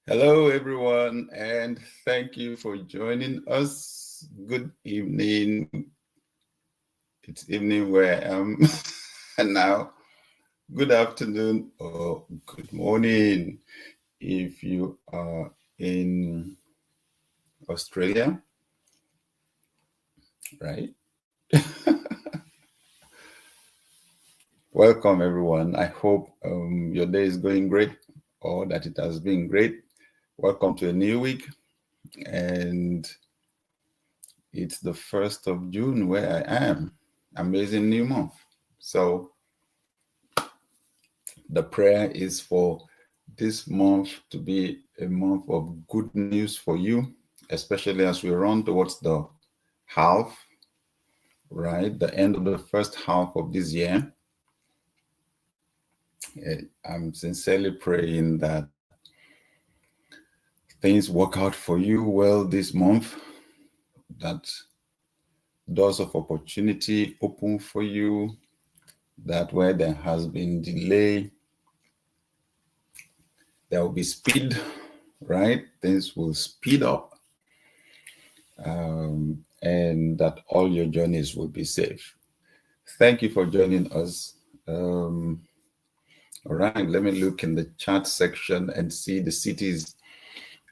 Hello, everyone, and thank you for joining us. Good evening. It's evening where I am and now. Good afternoon or good morning if you are in Australia, right? Welcome, everyone. I hope your day is going great or that it has been great. Welcome to a new week, and it's the 1st of June where I am. Amazing new month. So the prayer is for this month to be a month of good news for you, especially as we run towards the half, right? The end of the first half of this year. I'm sincerely praying that things work out for you well this month, that doors of opportunity open for you, that where there has been delay, there will be speed, right? Things will speed up, and that all your journeys will be safe. Thank you for joining us. All right, let me look in the chat section and see the cities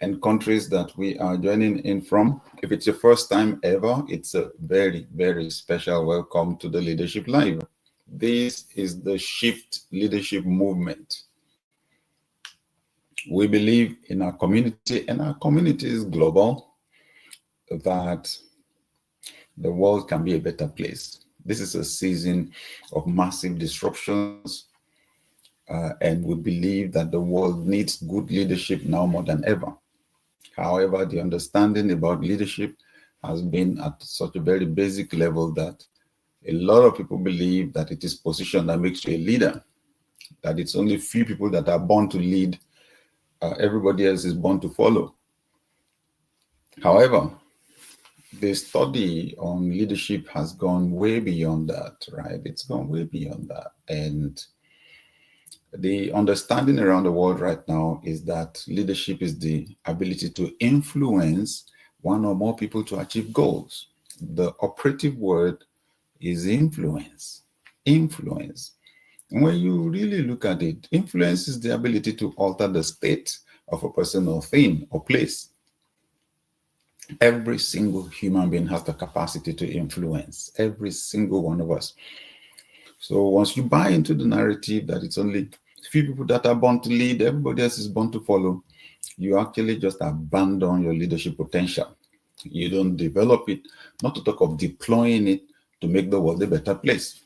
and countries that we are joining in from. If it's your first time ever, it's a very, very special welcome to the Leadership Live. This is the Shift Leadership Movement. We believe in our community, and our community is global, that the world can be a better place. This is a season of massive disruptions, and we believe that the world needs good leadership now more than ever. However, the understanding about leadership has been at such a very basic level that a lot of people believe that it is position that makes you a leader, that it's only few people that are born to lead, everybody else is born to follow. However, the study on leadership has gone way beyond that, right? It's gone way beyond that. And the understanding around the world right now is that leadership is the ability to influence one or more people to achieve goals. The operative word is influence. Influence. And when you really look at it, influence is the ability to alter the state of a person or thing or place. Every single human being has the capacity to influence, every single one of us. So once you buy into the narrative that it's only few people that are born to lead, everybody else is born to follow, you actually just abandon your leadership potential. You don't develop it, not to talk of deploying it to make the world a better place.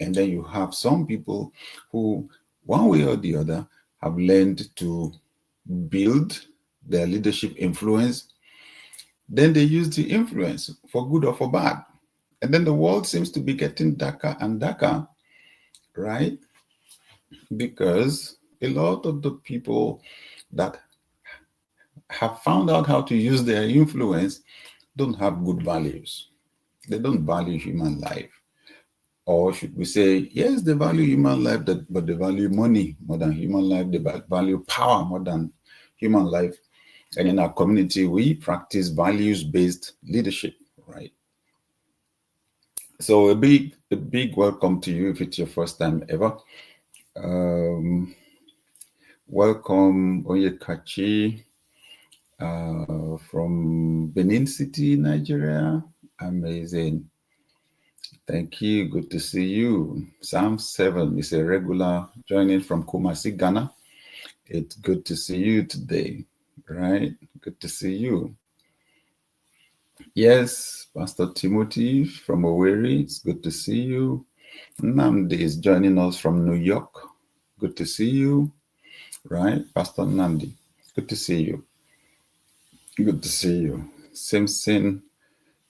And then you have some people who, one way or the other, have learned to build their leadership influence. Then they use the influence for good or for bad. And then the world seems to be getting darker and darker, right? Because a lot of the people that have found out how to use their influence don't have good values. They don't value human life. Or should we say, yes, they value human life, but they value money more than human life. They value power more than human life. And in our community, we practice values-based leadership, right? So a big welcome to you if it's your first time ever. Welcome Oyekachi from Benin City, Nigeria. Amazing. Thank you. Good to see you. Sam 7 is a regular joining from Kumasi, Ghana. It's good to see you today, right? Good to see you. Yes, Pastor Timothy from Owerri. It's good to see you. Namdi is joining us from New York. Good to see you, right? Pastor Namdi, good to see you. Good to see you. Simpson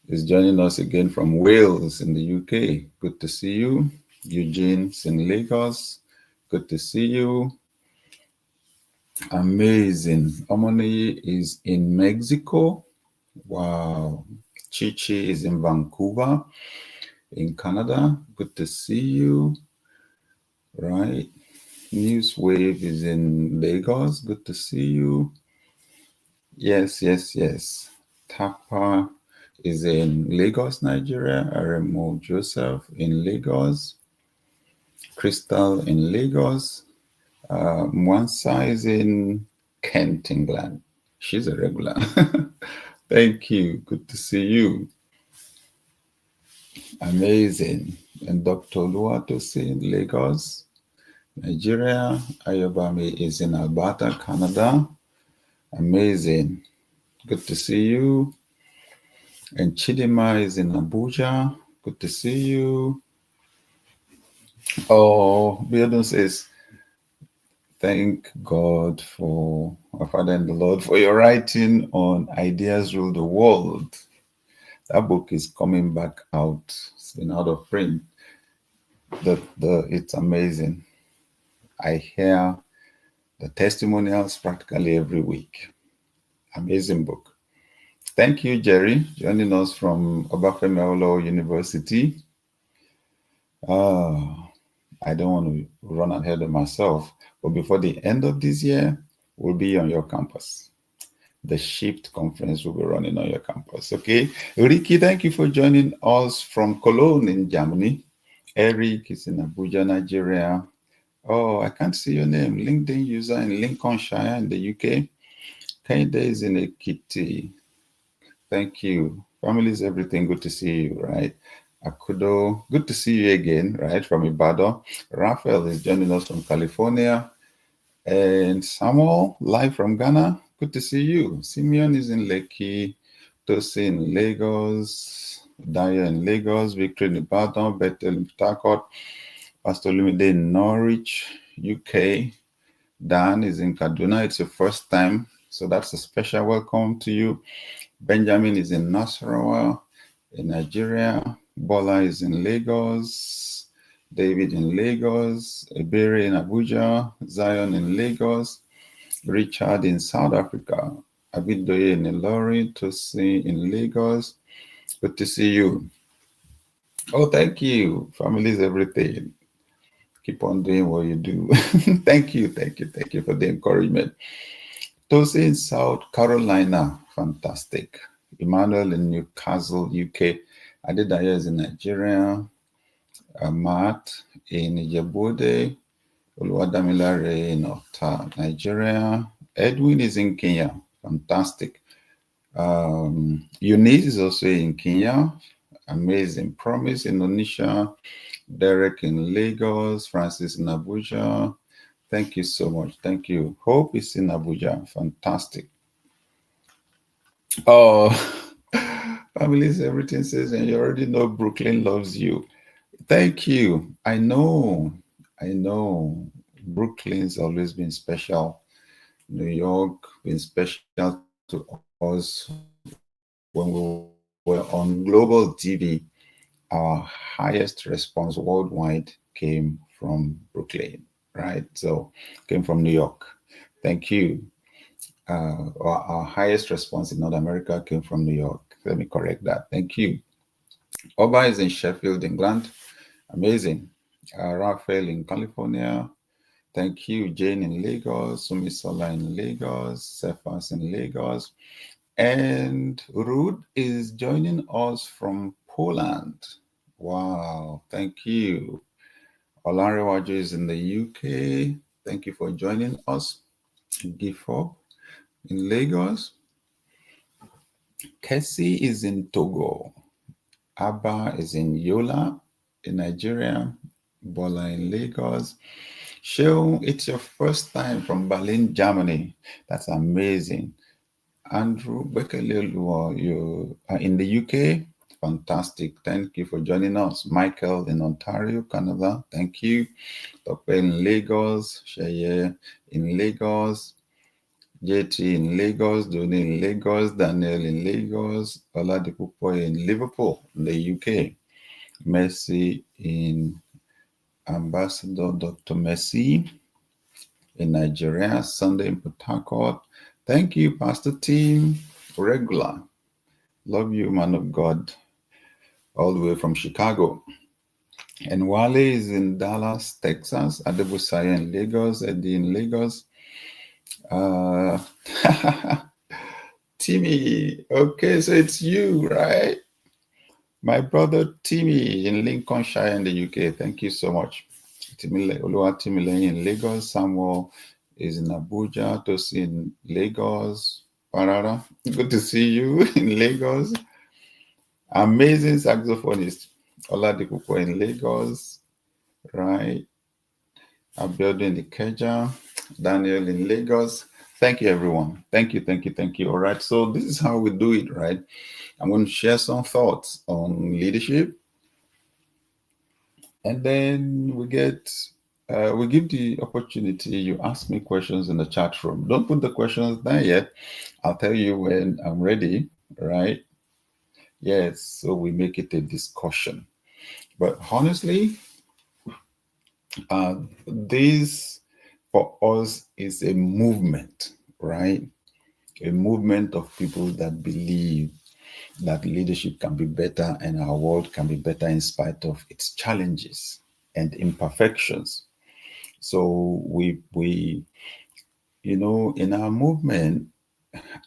is joining us again from Wales in the UK. Good to see you. Eugene's in Lagos. Good to see you. Amazing. Omoni is in Mexico. Wow. Chichi is in Vancouver, in Canada. Good to see you. Right. Newswave is in Lagos. Good to see you. Yes. Tapa is in Lagos, Nigeria. Aremo Joseph in Lagos. Crystal in Lagos. Mwansa is in Kent, England. She's a regular. Thank you. Good to see you. Amazing. And Dr. Oluwatosi in Lagos, Nigeria. Ayobami is in Alberta, Canada. Amazing. Good to see you. And Chidima is in Abuja. Good to see you. Oh, Biodun says, thank God for our Father and the Lord for your writing on Ideas Rule the World. That book is coming back out. It's been out of print. It's amazing. I hear the testimonials practically every week. Amazing book. Thank you, Jerry, joining us from Obafemi Awolowo University. I don't want to run ahead of myself, but before the end of this year, we'll be on your campus. The Shift Conference will be running on your campus, okay? Ricky, thank you for joining us from Cologne in Germany. Eric is in Abuja, Nigeria. Oh, I can't see your name. LinkedIn user in Lincolnshire in the UK. Kende is in Ekiti. Thank you. Family is everything. Good to see you, right? Akudo, good to see you again, right? From Ibadan. Raphael is joining us from California. And Samuel, live from Ghana. Good to see you. Simeon is in Lekki. Tosi in Lagos. Daya in Lagos. Victory in Ibadan. Bethel in Port Harcourt. Pastor Lumide in Norwich, UK. Dan is in Kaduna. It's your first time, so that's a special welcome to you. Benjamin is in Nasarawa, in Nigeria. Bola is in Lagos. David in Lagos. Ebere in Abuja. Zion in Lagos. Richard in South Africa. Abidoye in Ilori. Tosi in Lagos. Good to see you. Oh, thank you. Family is everything. Keep on doing what you do. Thank you for the encouragement. Tosi in South Carolina, fantastic. Emmanuel in Newcastle, UK. Adedayo is in Nigeria. Matt in Ijebuode. Oluwadamilare in Ota, Nigeria. Edwin is in Kenya, fantastic. Eunice is also in Kenya, amazing. Promise in Indonesia. Derek in Lagos, Francis in Abuja. Thank you so much. Thank you. Hope is in Abuja. Fantastic. Oh, families, everything says, and you already know Brooklyn loves you. Thank you. I know. Brooklyn's always been special. New York been special to us when we were on global TV. Our highest response worldwide came from Brooklyn, right? So came from New York. Thank you. Our highest response in North America came from New York. Let me correct that. Thank you. Oba is in Sheffield, England. Amazing. Raphael in California. Thank you. Jane in Lagos. Sumisola in Lagos. Cephas in Lagos. And Ruth is joining us from Poland. Wow, thank you. Olarewaju is in the UK. Thank you for joining us. Gifford in Lagos. Kessie is in Togo. Abba is in Yola in Nigeria. Bola in Lagos. Sheol, it's your first time from Berlin, Germany. That's amazing. Andrew Bekelelu, you are in the UK. Fantastic. Thank you for joining us. Michael in Ontario, Canada. Thank you. Tope in Lagos. Sheye in Lagos. JT in Lagos. Doni in Lagos. Daniel in Lagos. Oladipupo in Liverpool, in the UK. Mercy in Ambassador Dr. Mercy in Nigeria. Sunday in Port Harcourt. Thank you, Pastor Team. Regular. Love you, man of God. All the way from Chicago. And Wale is in Dallas, Texas. Adebusaya in Lagos. Eddie in Lagos. Timmy. Okay, so it's you, right? My brother Timmy in Lincolnshire in the UK. Thank you so much. Timmy Oluwatimileyin in Lagos. Samuel is in Abuja. Tosi in Lagos. Parara. Good to see you in Lagos. Amazing saxophonist. Oladipupo in Lagos. Right. Abiodun in Ikeja. Daniel in Lagos. Thank you, everyone. Thank you, thank you, thank you. All right. So this is how we do it, right? I'm going to share some thoughts on leadership, and then we give the opportunity. You ask me questions in the chat room. Don't put the questions there yet. I'll tell you when I'm ready, right? Yes, so we make it a discussion. But honestly, this for us is a movement, right? A movement of people that believe that leadership can be better and our world can be better in spite of its challenges and imperfections. So we in our movement,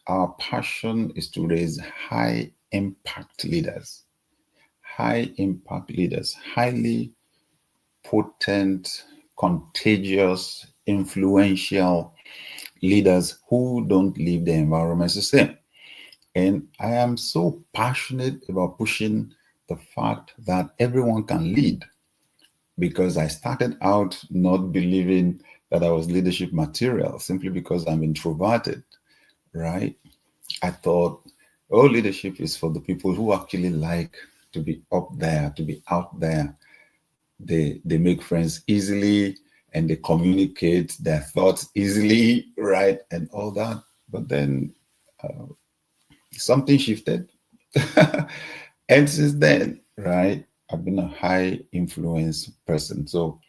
our passion is to raise high impact leaders, highly potent, contagious, influential leaders who don't leave the environment the same. And I am so passionate about pushing the fact that everyone can lead, because I started out not believing that I was leadership material simply because I'm introverted, right? I thought, oh, leadership is for the people who actually like to be up there, to be out there. They make friends easily and they communicate their thoughts easily, right? And all that. But then something shifted. And since then, right, I've been a high influence person. So,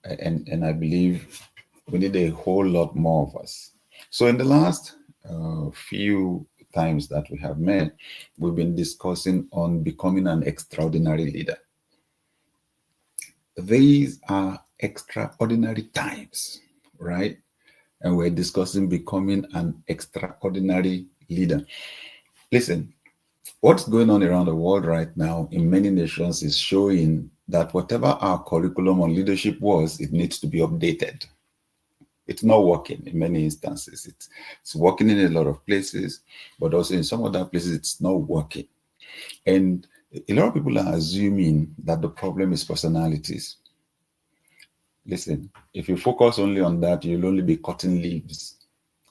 and I believe we need a whole lot more of us. So in the last few times that we have met, we've been discussing on becoming an extraordinary leader. These are extraordinary times, right? And we're discussing becoming an extraordinary leader. Listen, what's going on around the world right now in many nations is showing that whatever our curriculum on leadership was, it needs to be updated. It's not working in many instances. It's working in a lot of places, but also in some other places, it's not working. And a lot of people are assuming that the problem is personalities. Listen, if you focus only on that, you'll only be cutting leaves.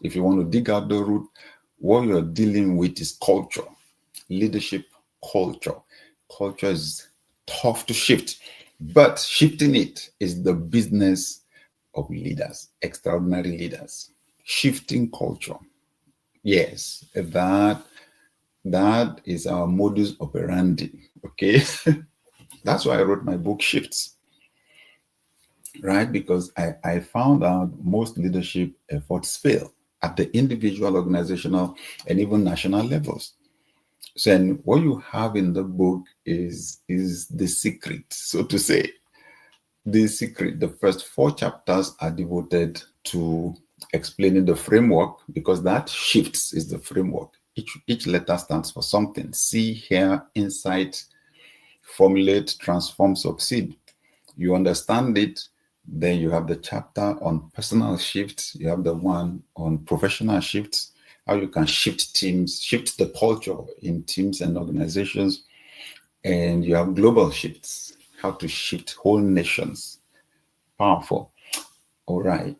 If you want to dig out the root, what you're dealing with is culture, leadership culture. Culture is tough to shift, but shifting it is the business of leaders, extraordinary leaders. Shifting culture. Yes, that is our modus operandi. Okay. That's why I wrote my book Shifts. Right? Because I found out most leadership efforts fail at the individual, organizational, and even national levels. So, and what you have in the book is the secret, so to say. The secret, the first 4 chapters are devoted to explaining the framework, because that shifts is the framework. Each letter stands for something. See, hear, insight, formulate, transform, succeed. You understand it, then you have the chapter on personal shifts. You have the one on professional shifts, how you can shift teams, shift the culture in teams and organizations. And you have global shifts, how to shift whole nations. Powerful. All right.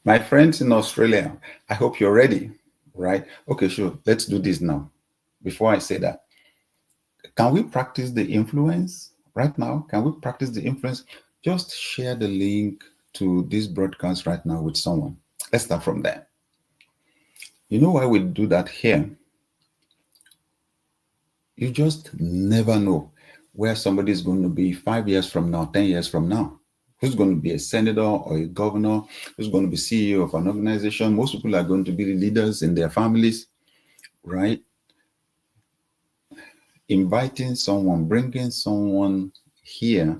My friends in Australia, I hope you're ready, right? Okay, sure. Let's do this now. Before I say that, can we practice the influence right now? Can we practice the influence? Just share the link to this broadcast right now with someone. Let's start from there. You know why we do that here? You just never know where somebody is going to be 5 years from now, 10 years from now. Who's going to be a senator or a governor? Who's going to be CEO of an organization? Most people are going to be leaders in their families, right? Inviting someone, bringing someone here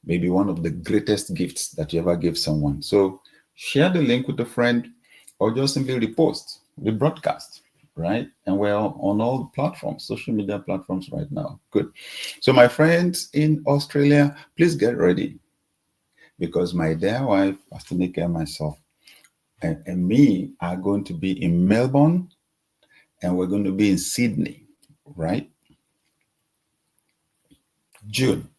may be one of the greatest gifts that you ever give someone. So share the link with a friend, or just simply repost the broadcast, right? And we're on all the platforms, social media platforms right now. Good. So my friends in Australia, please get ready, because my dear wife, Pastor Nika, and myself, and me are going to be in Melbourne, and we're going to be in Sydney, right? June.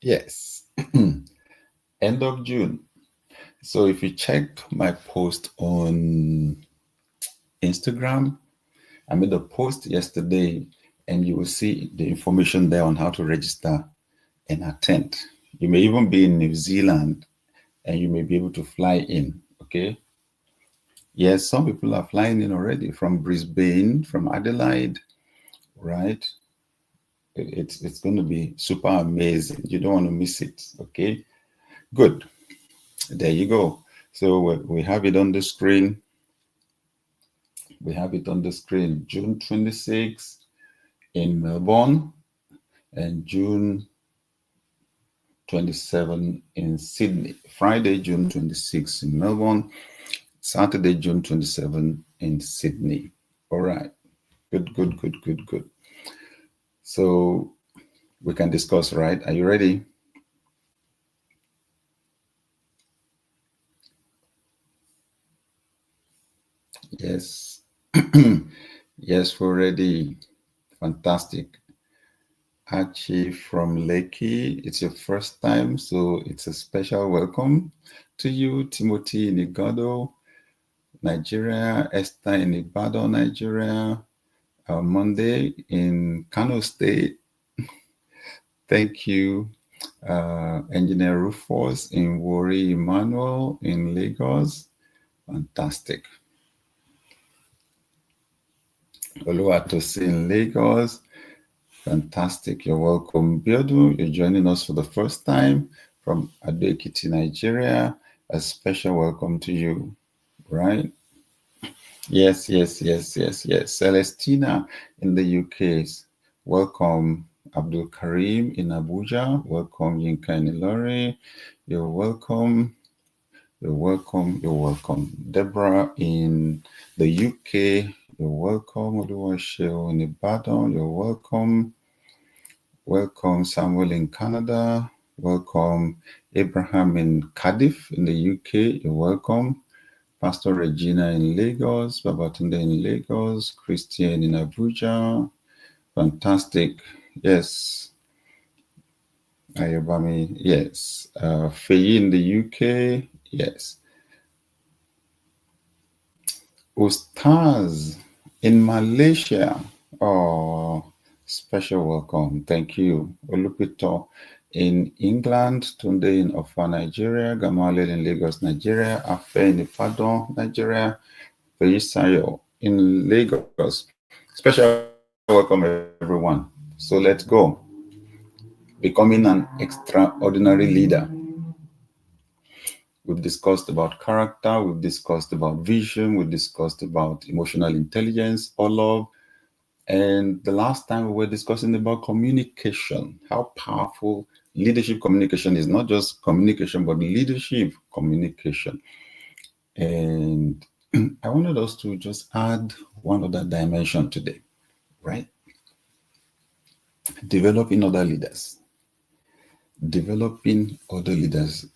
Yes. End of June. So if you check my post on Instagram, I made a post yesterday, and you will see the information there on how to register and attend. You may even be in New Zealand, and you may be able to fly in. Okay. Yes, some people are flying in already from Brisbane, from Adelaide, right? It's going to be super amazing. You don't want to miss it. Okay. Good. There you go. So we have it on the screen. We have it on the screen. June 26th in Melbourne, and June 27 in Sydney. Friday, June 26 in Melbourne. Saturday, June 27 in Sydney. All right. Good, good, good, good, good. So we can discuss, right? Are you ready? Yes. Yes, we're ready. Fantastic. Archie from Lekki, it's your first time, so it's a special welcome to you. Timothy in Igado, Nigeria. Esther in Ibadan, Nigeria. Monday in Kano State. Thank you. Engineer Rufus in Wari, Emmanuel in Lagos. Fantastic. Oluwatosi in Lagos. Fantastic. You're welcome. Biodu, you're joining us for the first time from Ado-Ekiti, Nigeria. A special welcome to you, right? Yes, yes, yes, yes, yes. Celestina in the UK. Welcome. Abdul Karim in Abuja. Welcome. Yinka in Ilori. You're welcome. You're welcome. You're welcome. Deborah in the UK. You're welcome. Oluwasheo in Ibadan. You're welcome. Welcome, Samuel in Canada. Welcome, Abraham in Cardiff in the UK. You're welcome. Pastor Regina in Lagos. Babatunde in Lagos. Christian in Abuja. Fantastic. Yes. Ayobami. Yes. Faye in the UK. Yes. Ustaz in Malaysia. Oh, special welcome. Thank you. Olupito in England, Tunde in Ofa, Nigeria, Gamalel in Lagos, Nigeria, Afe in Ibadan, Nigeria, Feyisayo in Lagos. Special welcome, everyone. So let's go. Becoming an extraordinary leader. We've discussed about character, we've discussed about vision, we've discussed about emotional intelligence, or love. And the last time we were discussing about communication, how powerful leadership communication is, not just communication, but leadership communication. And I wanted us to just add one other dimension today, right? Developing other leaders. Developing other leaders.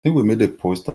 I think we made a post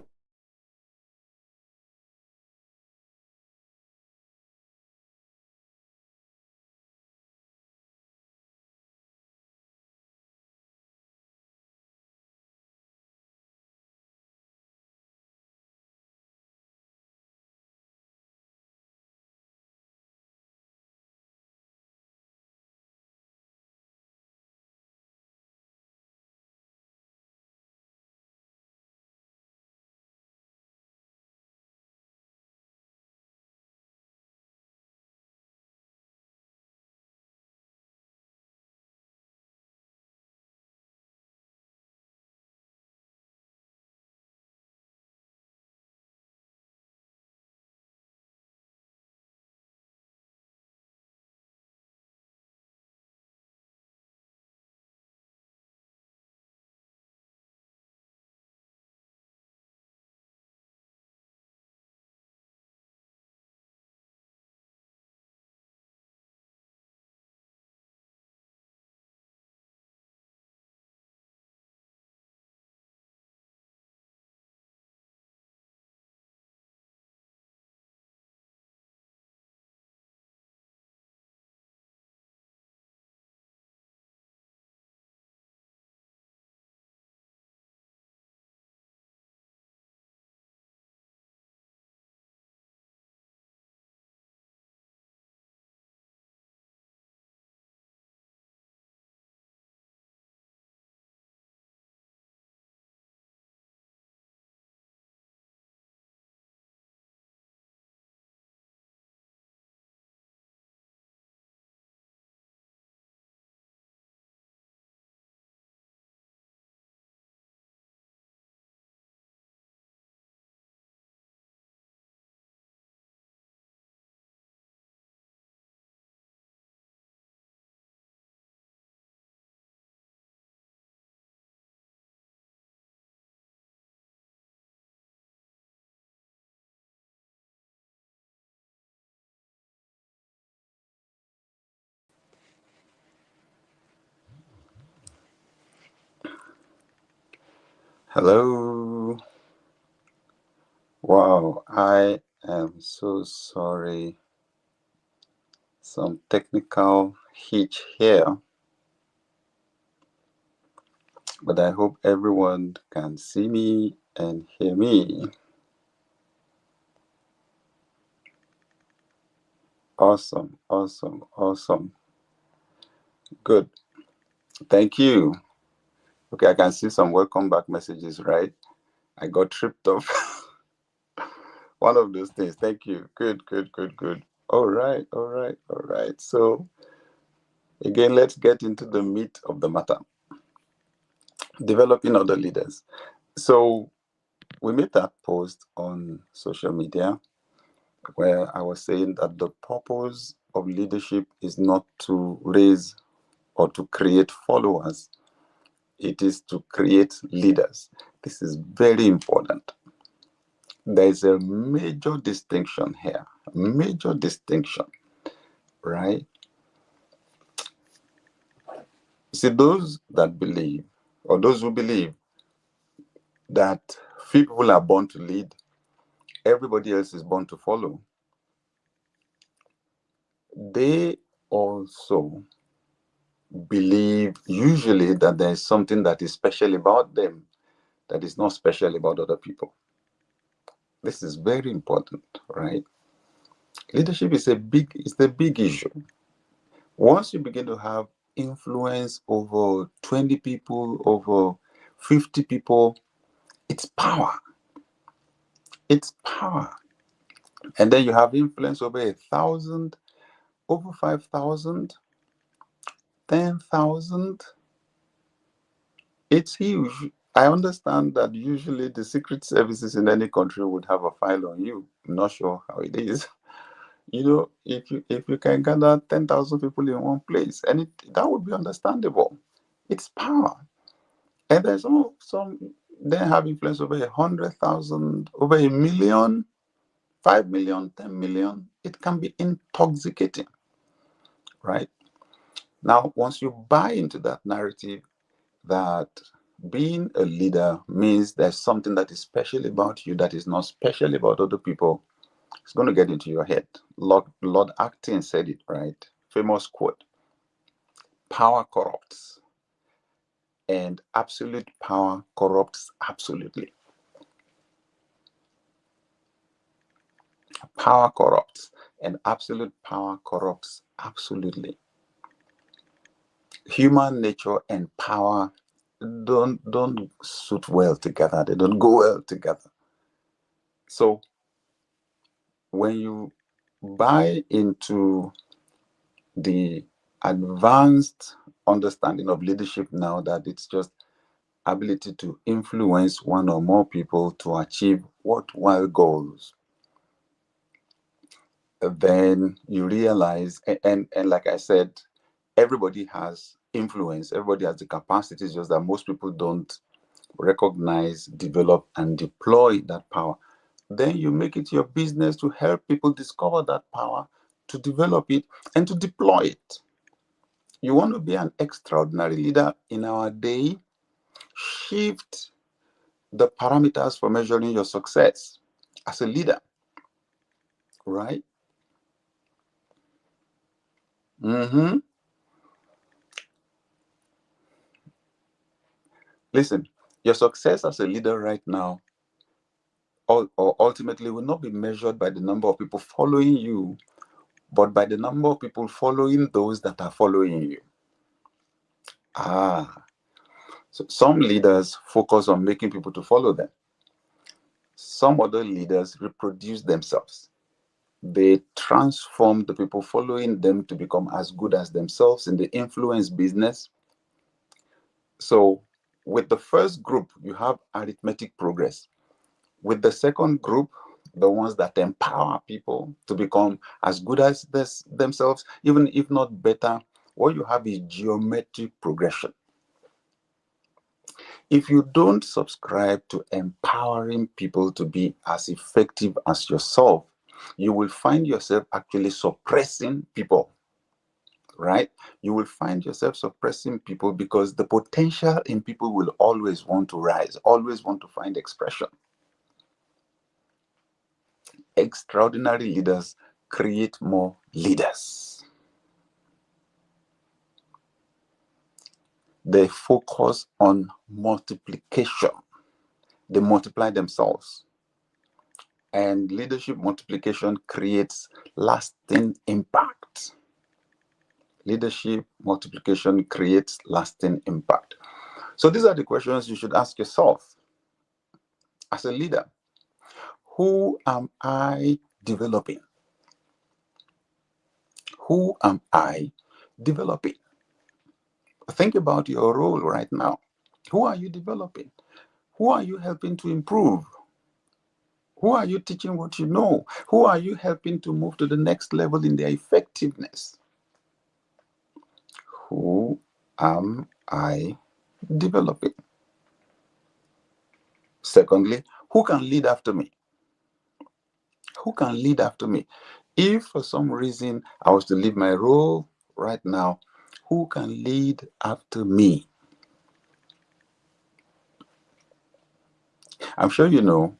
Hello. Wow, I am so sorry. Some technical hitch here, but I hope everyone can see me and hear me. Awesome, awesome, awesome. Good. Thank you. Okay, I can see some welcome back messages, right? I got tripped up. One of those things. Thank you. Good, good, good, good. All right, all right, all right. So, again, let's get into the meat of the matter, developing other leaders. So, we made that post on social media where I was saying that the purpose of leadership is not to raise or to create followers, it is to create leaders. This is very important. There is a major distinction here, major distinction, right? See, those that believe, or those who believe that few people are born to lead, everybody else is born to follow, they also believe usually that there is something that is special about them that is not special about other people. This is very important, right? Leadership is a big issue. Once you begin to have influence over 20 people, over 50 people, it's power. It's power. And then you have influence over 1,000, over 5,000, 10,000. It's huge. I understand that usually the secret services in any country would have a file on you. I'm not sure how it is. If you can gather 10,000 people in one place, and that would be understandable. It's power. And there's some then have influence over 100,000, over 1,000,000, 5,000,000, 10,000,000. It can be intoxicating, right? Now, once you buy into that narrative that being a leader means there's something that is special about you that is not special about other people, it's going to get into your head. Lord Acton said it, right? Famous quote: power corrupts, and absolute power corrupts absolutely. Power corrupts, and absolute power corrupts absolutely. Human nature and power don't suit well together. They don't go well together. So when you buy into the advanced understanding of leadership now, that it's just ability to influence one or more people to achieve worthwhile goals, then you realize, and like I said, everybody has influence, everybody has the capacity, just that most people don't recognize, develop, and deploy that power. Then you make it your business to help people discover that power, to develop it, and to deploy it. You want to be an extraordinary leader in our day? Shift the parameters for measuring your success as a leader, right? Listen, your success as a leader right now or ultimately will not be measured by the number of people following you, but by the number of people following those that are following you. So some leaders focus on making people to follow them. Some other leaders reproduce themselves. They transform the people following them to become as good as themselves in the influence business. So with the first group, you have arithmetic progress. With the second group, the ones that empower people to become as good as themselves, even if not better, what you have is geometric progression. If you don't subscribe to empowering people to be as effective as yourself, you will find yourself actually suppressing people. right? You will find yourself suppressing people because the potential in people will always want to rise, always want to find expression. Extraordinary leaders create more leaders. They focus on multiplication. They multiply themselves. And leadership multiplication creates lasting impact. Leadership multiplication creates lasting impact. So these are the questions you should ask yourself as a leader. Who am I developing? Who am I developing? Think about your role right now. Who are you developing? Who are you helping to improve? Who are you teaching what you know? Who are you helping to move to the next level in their effectiveness? Who am I developing? Secondly, who can lead after me? Who can lead after me? If for some reason I was to leave my role right now, who can lead after me? I'm sure you know,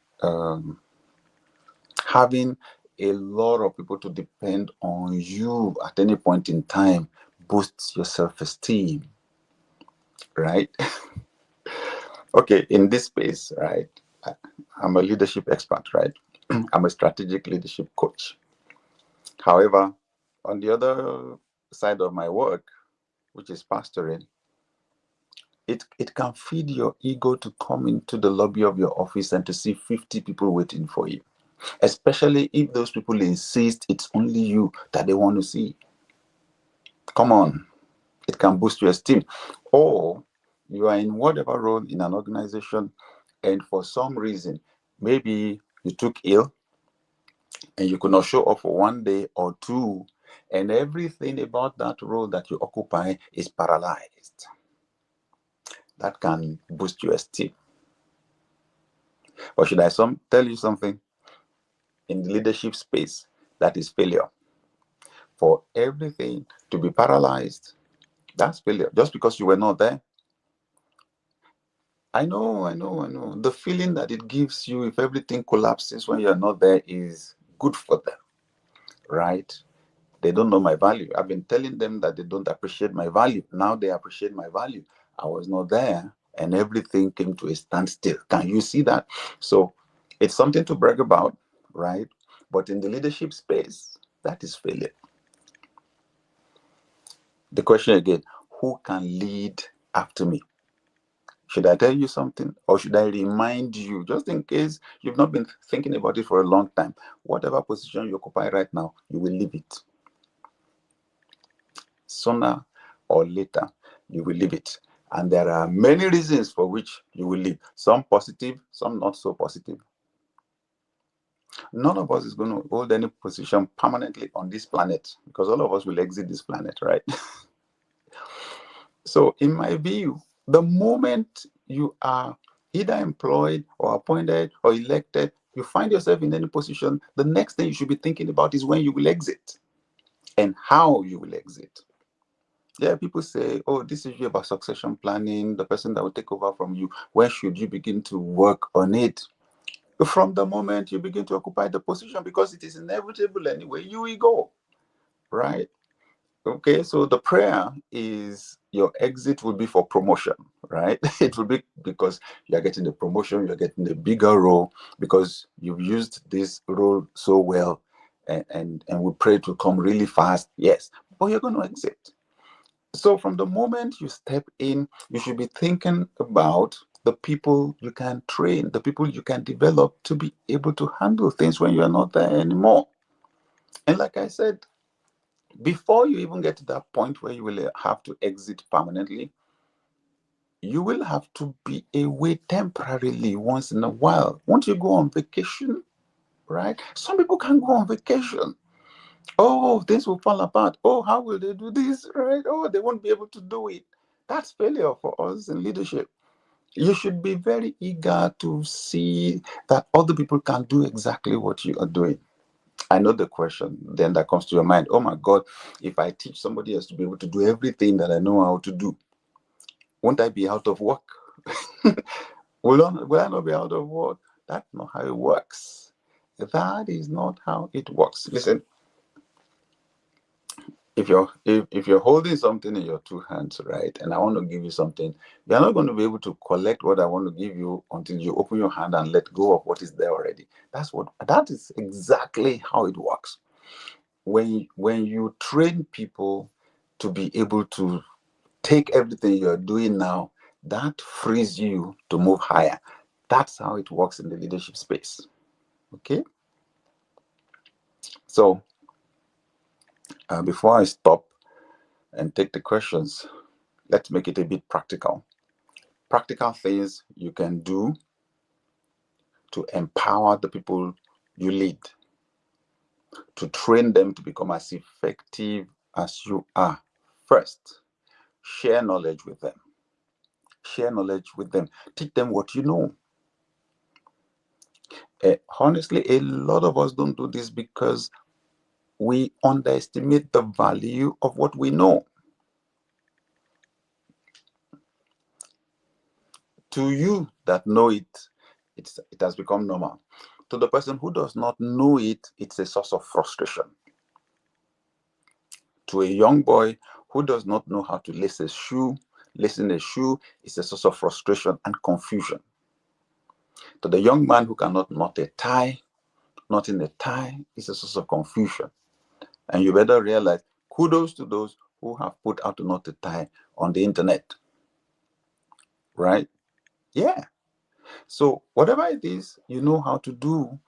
having a lot of people to depend on you at any point in time boosts your self-esteem, right? Okay, in this space, right, I'm a leadership expert, right? I'm a strategic leadership coach. However, on the other side of my work, which is pastoring, it can feed your ego to come into the lobby of your office and to see 50 people waiting for you, especially if those people insist it's only you that they want to see. Come on, it can boost your esteem. Or you are in whatever role in an organization, and for some reason, maybe you took ill and you could not show up for 1 day or two, and everything about that role that you occupy is paralyzed. That can boost your esteem. Or should I tell you something? In the leadership space, that is failure. For everything to be paralyzed, that's failure. Just because you were not there. I know. The feeling that it gives you if everything collapses when you're not there is good for them, right? They don't know my value. I've been telling them that they don't appreciate my value. Now they appreciate my value. I was not there and everything came to a standstill. Can you see that? So it's something to brag about, right? But in the leadership space, that is failure. The question again, who can lead after me? Should I tell you something, or should I remind you, just in case you've not been thinking about it for a long time? Whatever position you occupy right now, you will leave it. Sooner or later, you will leave it. And there are many reasons for which you will leave. Some positive, some not so positive. None of us is going to hold any position permanently on this planet because all of us will exit this planet, right? So in my view, the moment you are either employed or appointed or elected, you find yourself in any position, the next thing you should be thinking about is when you will exit and how you will exit. Yeah, people say, oh, this is about succession planning, the person that will take over from you. When should you begin to work on it? From the moment you begin to occupy the position, because it is inevitable anyway, you will go, right? Okay, so the prayer is your exit will be for promotion, right? It will be because you're getting the promotion, you're getting a bigger role because you've used this role so well, and we pray to come really fast, yes, but you're going to exit. So from the moment you step in, you should be thinking about the people you can train, the people you can develop to be able to handle things when you're not there anymore. And like I said, before you even get to that point where you will have to exit permanently, you will have to be away temporarily once in a while. Won't you go on vacation, right? Some people can go on vacation. Oh, things will fall apart. Oh, how will they do this, right? Oh, they won't be able to do it. That's failure for us in leadership. You should be very eager to see that other people can do exactly what you are doing. I know the question then that comes to your mind. Oh my God, if I teach somebody else to be able to do everything that I know how to do, won't I be out of work? Will I not be out of work? That's not how it works. That is not how it works. Listen, if you're holding something in your two hands, right, and I want to give you something, you're not going to be able to collect what I want to give you until you open your hand and let go of what is there already. That is exactly how it works. When you train people to be able to take everything you're doing now, that frees you to move higher. That's how it works in the leadership space. Okay. So before I stop and take the questions, let's make it a bit practical. Practical things you can do to empower the people you lead, to train them to become as effective as you are. First, share knowledge with them. Share knowledge with them. Teach them what you know. Honestly, a lot of us don't do this because we underestimate the value of what we know. To you that know it, it has become normal. To the person who does not know it, it's a source of frustration. To a young boy who does not know how to lace a shoe is a source of frustration and confusion. To the young man who cannot knot a tie, knotting a tie is a source of confusion. And you better realize, kudos to those who have put how to knot a tie on the internet. Right? Yeah. So whatever it is you know how to do,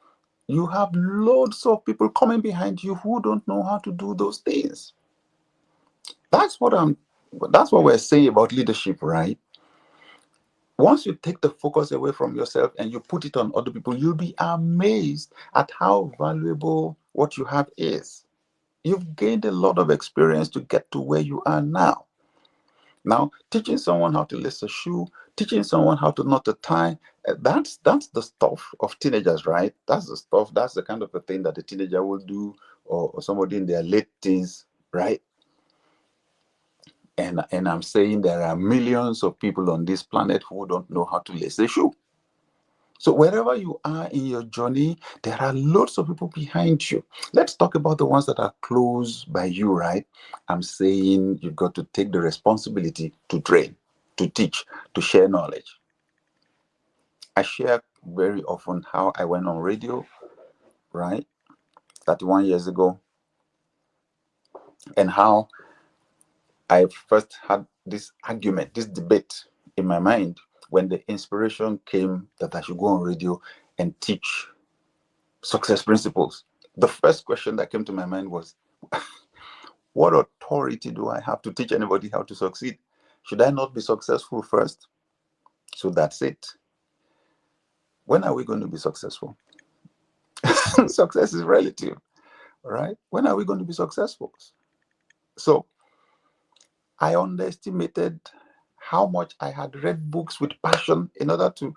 you have loads of people coming behind you who don't know how to do those things. That's what we're saying about leadership, right? Once you take the focus away from yourself and you put it on other people, you'll be amazed at how valuable what you have is. You've gained a lot of experience to get to where you are now. Now, teaching someone how to lace a shoe, teaching someone how to knot a tie, that's the stuff of teenagers, right? That's the kind of a thing that a teenager will do, or somebody in their late teens, right? And I'm saying there are millions of people on this planet who don't know how to lace a shoe. So wherever you are in your journey, there are lots of people behind you. Let's talk about the ones that are close by you, right? I'm saying you've got to take the responsibility to train, to teach, to share knowledge. I share very often how I went on radio, right, 31 years ago, and how I first had this argument, this debate in my mind when the inspiration came that I should go on radio and teach success principles. The first question that came to my mind was, what authority do I have to teach anybody how to succeed? Should I not be successful first? So that's it. When are we going to be successful? Success is relative, right? When are we going to be successful? So I underestimated how much I had read books with passion in order to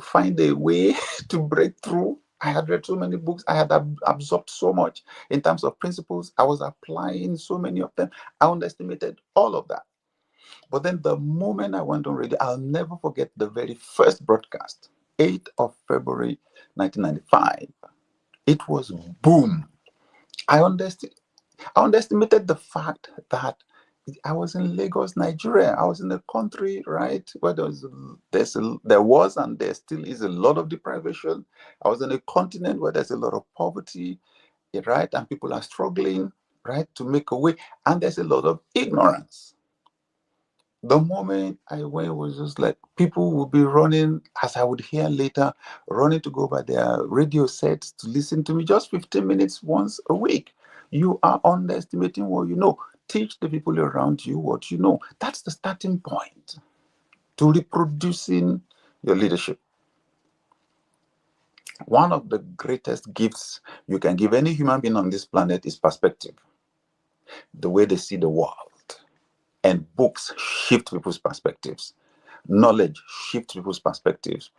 find a way to break through. I had read so many books. I had absorbed so much in terms of principles. I was applying so many of them. I underestimated all of that. But then the moment I went on radio, I'll never forget the very first broadcast, 8th of February, 1995. It was boom. I underestimated the fact that I was in Lagos, Nigeria. I was in a country, right, where there was and there still is a lot of deprivation. I was in a continent where there's a lot of poverty, right, and people are struggling, right, to make a way, and there's a lot of ignorance. The moment I went, it was just like people would be running, as I would hear later, running to go by their radio sets to listen to me just 15 minutes once a week. You are underestimating what you know. Teach the people around you what you know. That's the starting point to reproducing your leadership. One of the greatest gifts you can give any human being on this planet is perspective, the way they see the world. And books shift people's perspectives. Knowledge shifts people's perspectives,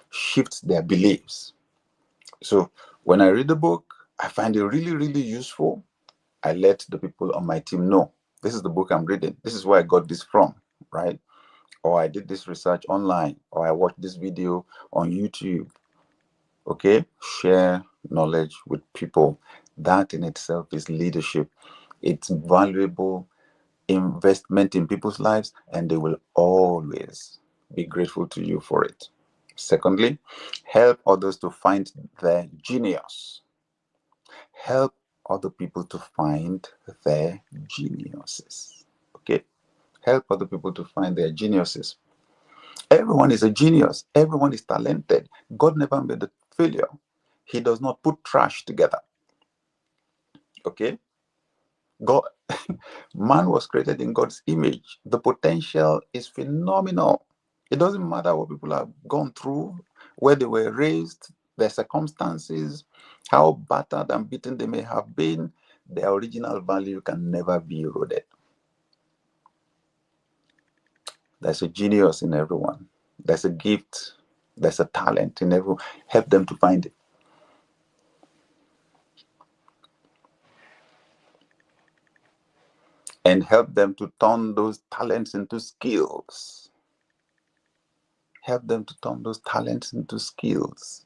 shifts their beliefs. So when I read a book, I find it really, really useful. I let the people on my team know, this is the book I'm reading. This is where I got this from, right? Or I did this research online, or I watched this video on YouTube. Okay? Share knowledge with people. That in itself is leadership. It's valuable investment in people's lives, and they will always be grateful to you for it. Secondly, help others to find their genius. Help other people to find their geniuses. Okay? Help other people to find their geniuses. Everyone is a genius. Everyone is talented. God never made a failure. He does not put trash together. Okay? God, man was created in God's image. The potential is phenomenal. It doesn't matter what people have gone through, where they were raised, their circumstances, how battered and beaten they may have been, their original value can never be eroded. There's a genius in everyone. There's a gift. There's a talent in everyone. Help them to find it. And help them to turn those talents into skills. Help them to turn those talents into skills.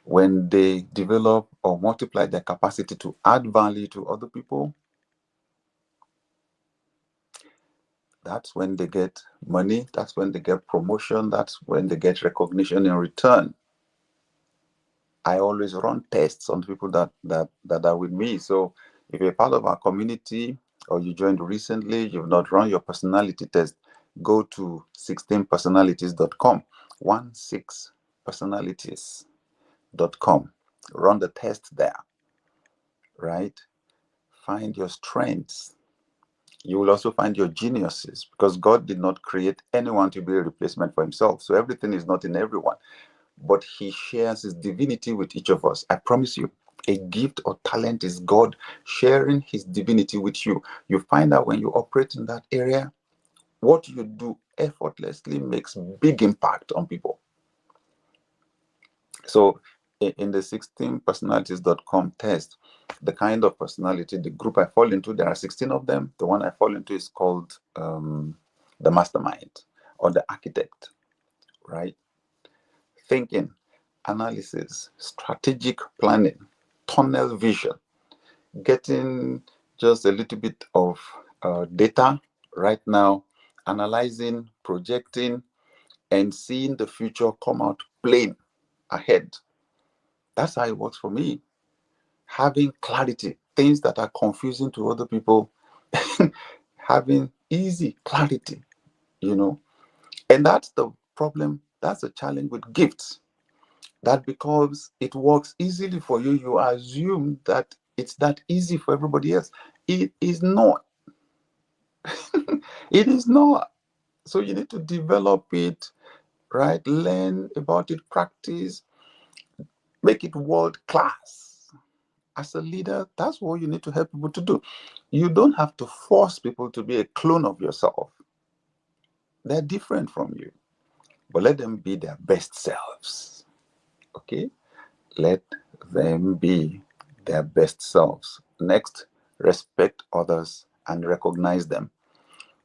When they develop or multiply their capacity to add value to other people, that's when they get money, that's when they get promotion, that's when they get recognition in return. I always run tests on people that are with me. So if you're part of our community or you joined recently, you've not run your personality test, go to 16personalities.com, 16personalities.com. Run the test there, right? Find your strengths. You will also find your geniuses, because God did not create anyone to be a replacement for himself. So everything is not in everyone, but he shares his divinity with each of us. I promise you, a gift or talent is God sharing his divinity with you. You find out when you operate in that area, what you do effortlessly makes big impact on people. So in the 16personalities.com test, the kind of personality, the group I fall into, there are 16 of them. The one I fall into is called the mastermind or the architect, right? Thinking, analysis, strategic planning, tunnel vision, getting just a little bit of data right now, analyzing, projecting, and seeing the future come out plain ahead. That's how it works for me. Having clarity, things that are confusing to other people, having easy clarity, And that's the problem. That's the challenge with gifts. That because it works easily for you, you assume that it's that easy for everybody else. It is not. It is not. So you need to develop it, right? Learn about it, practice, make it world class. As a leader, that's what you need to help people to do. You don't have to force people to be a clone of yourself. They're different from you, but let them be their best selves. Okay? Let them be their best selves. Next, respect others and recognize them.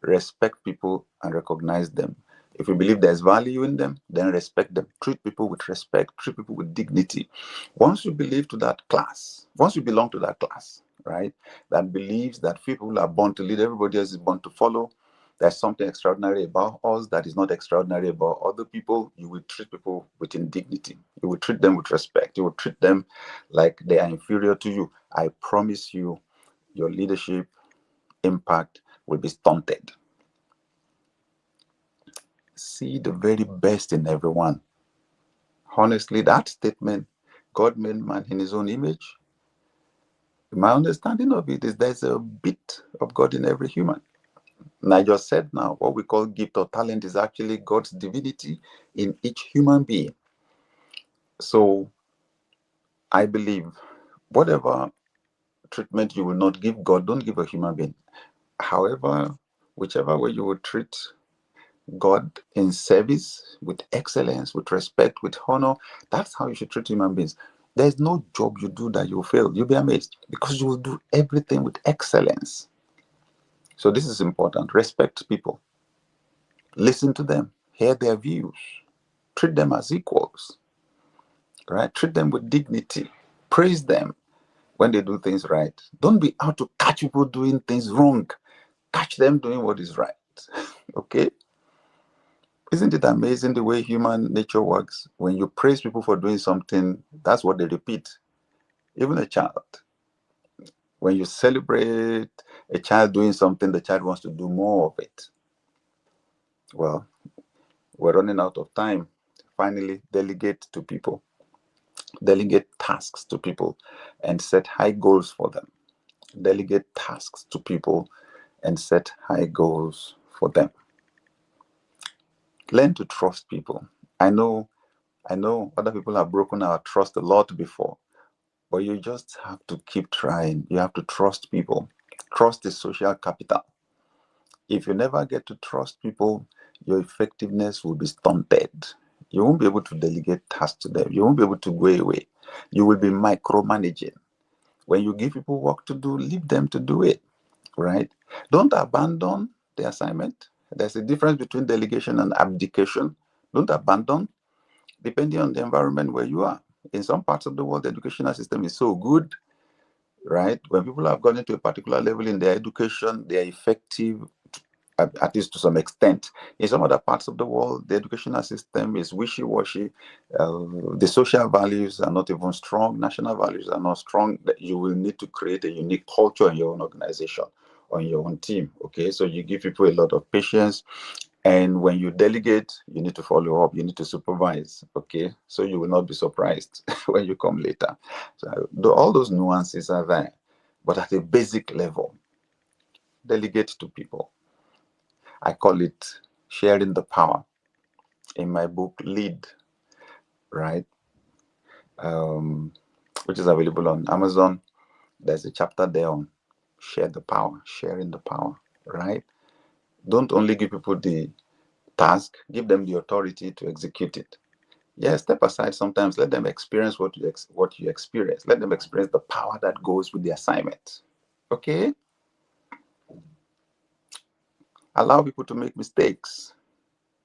Respect people and recognize them. If you believe there's value in them, then respect them. Treat people with respect, treat people with dignity. Once you believe to that class, once you belong to that class, right, that believes that people are born to lead, everybody else is born to follow, there's something extraordinary about us that is not extraordinary about other people, you will treat people with dignity. You will treat them with respect. You will treat them like they are inferior to you. I promise you, your leadership impact will be stunted. See the very best in everyone. Honestly, that statement, God made man in his own image, my understanding of it is there's a bit of God in every human. And I just said now, what we call gift or talent is actually God's divinity in each human being. So I believe whatever treatment you will not give God, don't give a human being. However, whichever way you will treat God in service, with excellence, with respect, with honor, that's how you should treat human beings. There's no job you do that you'll fail. You'll be amazed because you will do everything with excellence. So this is important. Respect people. Listen to them. Hear their views. Treat them as equals. Right? Treat them with dignity. Praise them when they do things right. Don't be out to catch people doing things wrong. Catch them doing what is right. Okay? Isn't it amazing the way human nature works? When you praise people for doing something, that's what they repeat. Even a child. When you celebrate a child doing something, the child wants to do more of it. Well, we're running out of time. Finally, delegate to people. Delegate tasks to people and set high goals for them. Delegate tasks to people and set high goals for them. Learn to trust people. I know other people have broken our trust a lot before, but you just have to keep trying. You have to trust people. Trust is social capital. If you never get to trust people, your effectiveness will be stunted. You won't be able to delegate tasks to them. You won't be able to go away. You will be micromanaging. When you give people work to do, leave them to do it, right? Don't abandon the assignment. There's a difference between delegation and abdication. Don't abandon, depending on the environment where you are. In some parts of the world, the educational system is so good, right? When people have gone into a particular level in their education, they are effective, at least to some extent. In some other parts of the world, the educational system is wishy-washy. The social values are not even strong. National values are not strong. You will need to create a unique culture in your own organization, on your own team. Okay, so you give people a lot of patience. And when you delegate, you need to follow up, you need to supervise. Okay, so you will not be surprised when you come later. So all those nuances are there. But at a basic level, delegate to people. I call it sharing the power. In my book, Lead, right, which is available on Amazon, there's a chapter there on share the power, sharing the power, right? Don't only give people the task, give them the authority to execute it. Yeah, step aside sometimes, let them experience what you experience. Let them experience the power that goes with the assignment. Okay? Allow people to make mistakes.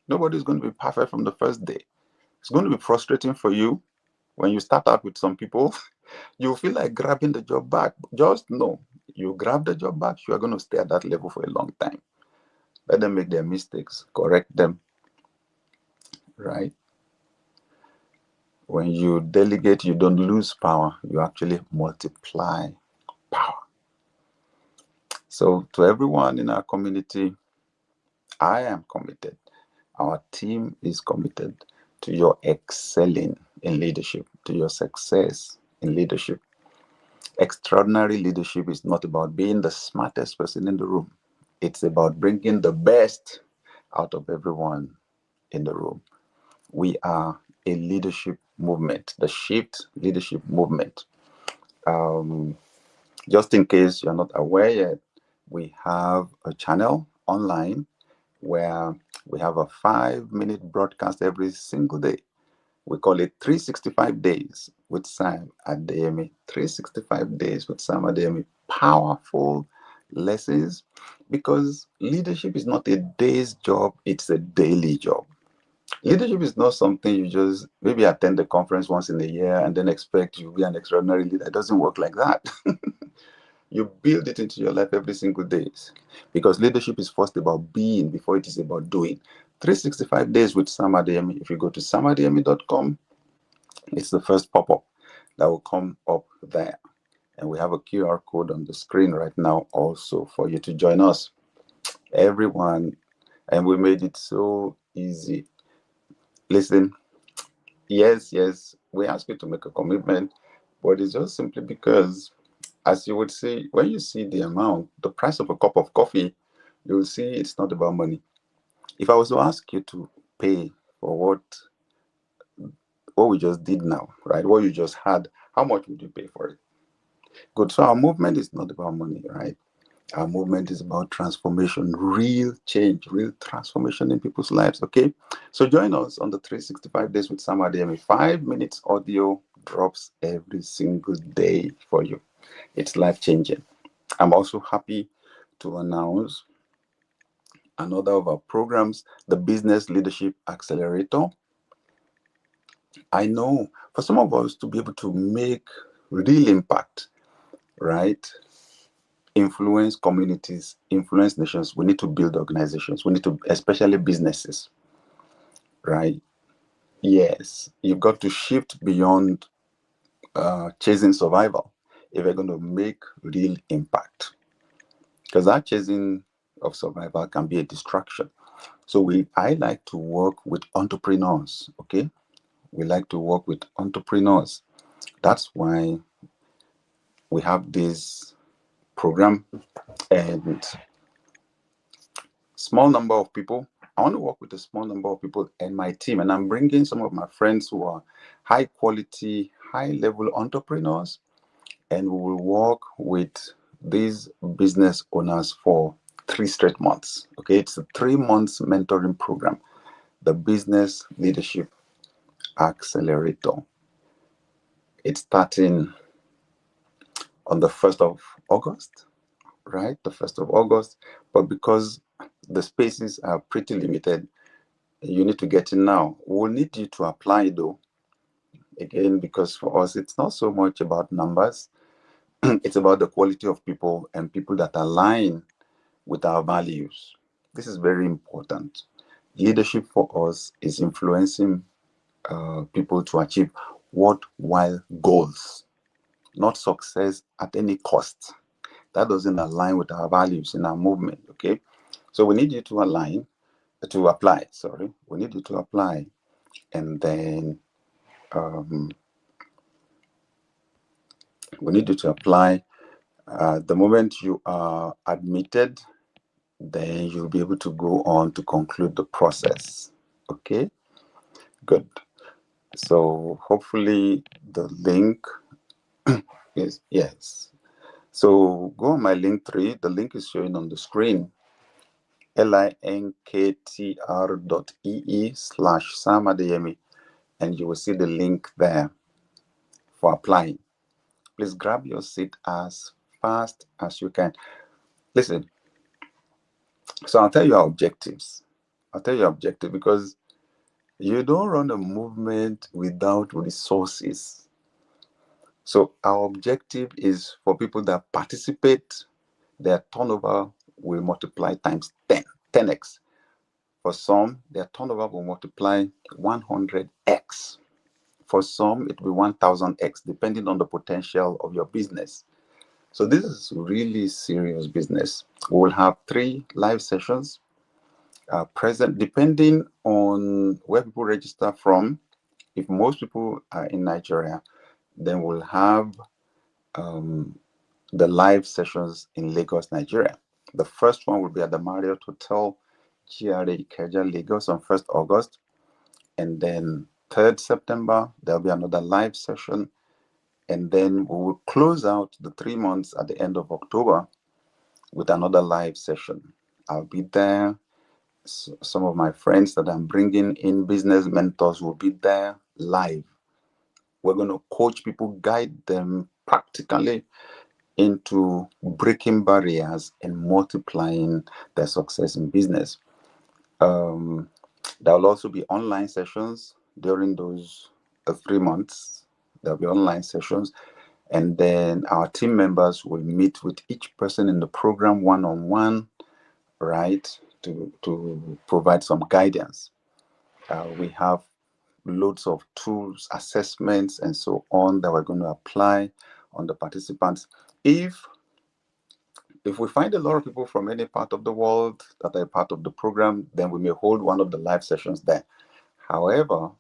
Nobody's going to be perfect from the first day. It's going to be frustrating for you when you start out with some people. You feel like grabbing the job back. Just know, you grab the job back, you are going to stay at that level for a long time. Let them make their mistakes, correct them, right? When you delegate, you don't lose power, you actually multiply power. So to everyone in our community, I am committed. Our team is committed to your excelling in leadership, to your success in leadership. Extraordinary leadership is not about being the smartest person in the room. It's about bringing the best out of everyone in the room. We are a leadership movement, the Shift Leadership Movement. Just in case you're not aware yet, we have a channel online where we have a 5-minute broadcast every single day. We call it 365 Days with Sam Adeyemi. 365 Days with Sam Adeyemi. Powerful lessons, because leadership is not a day's job, it's a daily job. Leadership is not something you just maybe attend a conference once in a year and then expect you to be an extraordinary leader. It doesn't work like that. You build it into your life every single day, because leadership is first about being before it is about doing. 365 Days with Sam Adeyemi. If you go to samadeyemi.com, it's the first pop-up that will come up there. And we have a QR code on the screen right now also for you to join us. Everyone, and we made it so easy. Listen, yes, we ask you to make a commitment, but it's just simply because, as you would see, when you see the amount, the price of a cup of coffee, you will see it's not about money. If I was to ask you to pay for what we just did now, right? What you just had, how much would you pay for it? Good. So our movement is not about money, right? Our movement is about transformation, real change, real transformation in people's lives. Okay. So join us on the 365 Days with Sam Adeyemi. 5 minutes audio drops every single day for you. It's life-changing. I'm also happy to announce another of our programs, the Business Leadership Accelerator. I know for some of us to be able to make real impact, right? Influence communities, influence nations, we need to build organizations. We need to, especially businesses, right? Yes, you've got to shift beyond chasing survival if we're going to make real impact. Because that chasing of survival can be a distraction. So I like to work with entrepreneurs, okay? We like to work with entrepreneurs. That's why we have this program, and small number of people. I want to work with a small number of people and my team, and I'm bringing some of my friends who are high quality, high level entrepreneurs, and we will work with these business owners for 3 straight months. Okay, it's a 3 months mentoring program, the Business Leadership Accelerator. It's starting on the 1st of August, right? The 1st of August. But because the spaces are pretty limited, you need to get in now. We'll need you to apply though. Again, because for us, it's not so much about numbers. It's about the quality of people and people that align with our values. This is very important. Leadership for us is influencing people to achieve worthwhile goals, not success at any cost. That doesn't align with our values in our movement, okay? So we need you to apply, sorry. We need you to apply. And then we need you to apply. The moment you are admitted, then you'll be able to go on to conclude the process. Okay, good. So hopefully the link is, yes. So go on my link 3. The link is showing on the screen. linktr.ee/Sam Adeyemi, and you will see the link there for applying. Please grab your seat as fast as you can. Listen, so I'll tell you our objectives. I'll tell you our objective, because you don't run a movement without resources. So our objective is for people that participate, their turnover will multiply times 10x. For some, their turnover will multiply 100x. For some, it will be 1000x, depending on the potential of your business. So this is really serious business. We will have 3 live sessions present, depending on where people register from. If most people are in Nigeria, then we'll have the live sessions in Lagos, Nigeria. The first one will be at the Marriott Hotel, GRA Ikeja, Lagos, on 1st August. And then 3rd September, there'll be another live session. And then we will close out the 3 months at the end of October with another live session. I'll be there. Some of my friends that I'm bringing in, business mentors, will be there live. We're going to coach people, guide them practically into breaking barriers and multiplying their success in business. There will also be online sessions during those 3 months. There'll be online sessions. And then our team members will meet with each person in the program one-on-one, right, to provide some guidance. We have loads of tools, assessments, and so on that we're going to apply on the participants. If we find a lot of people from any part of the world that are part of the program, then we may hold one of the live sessions there. However,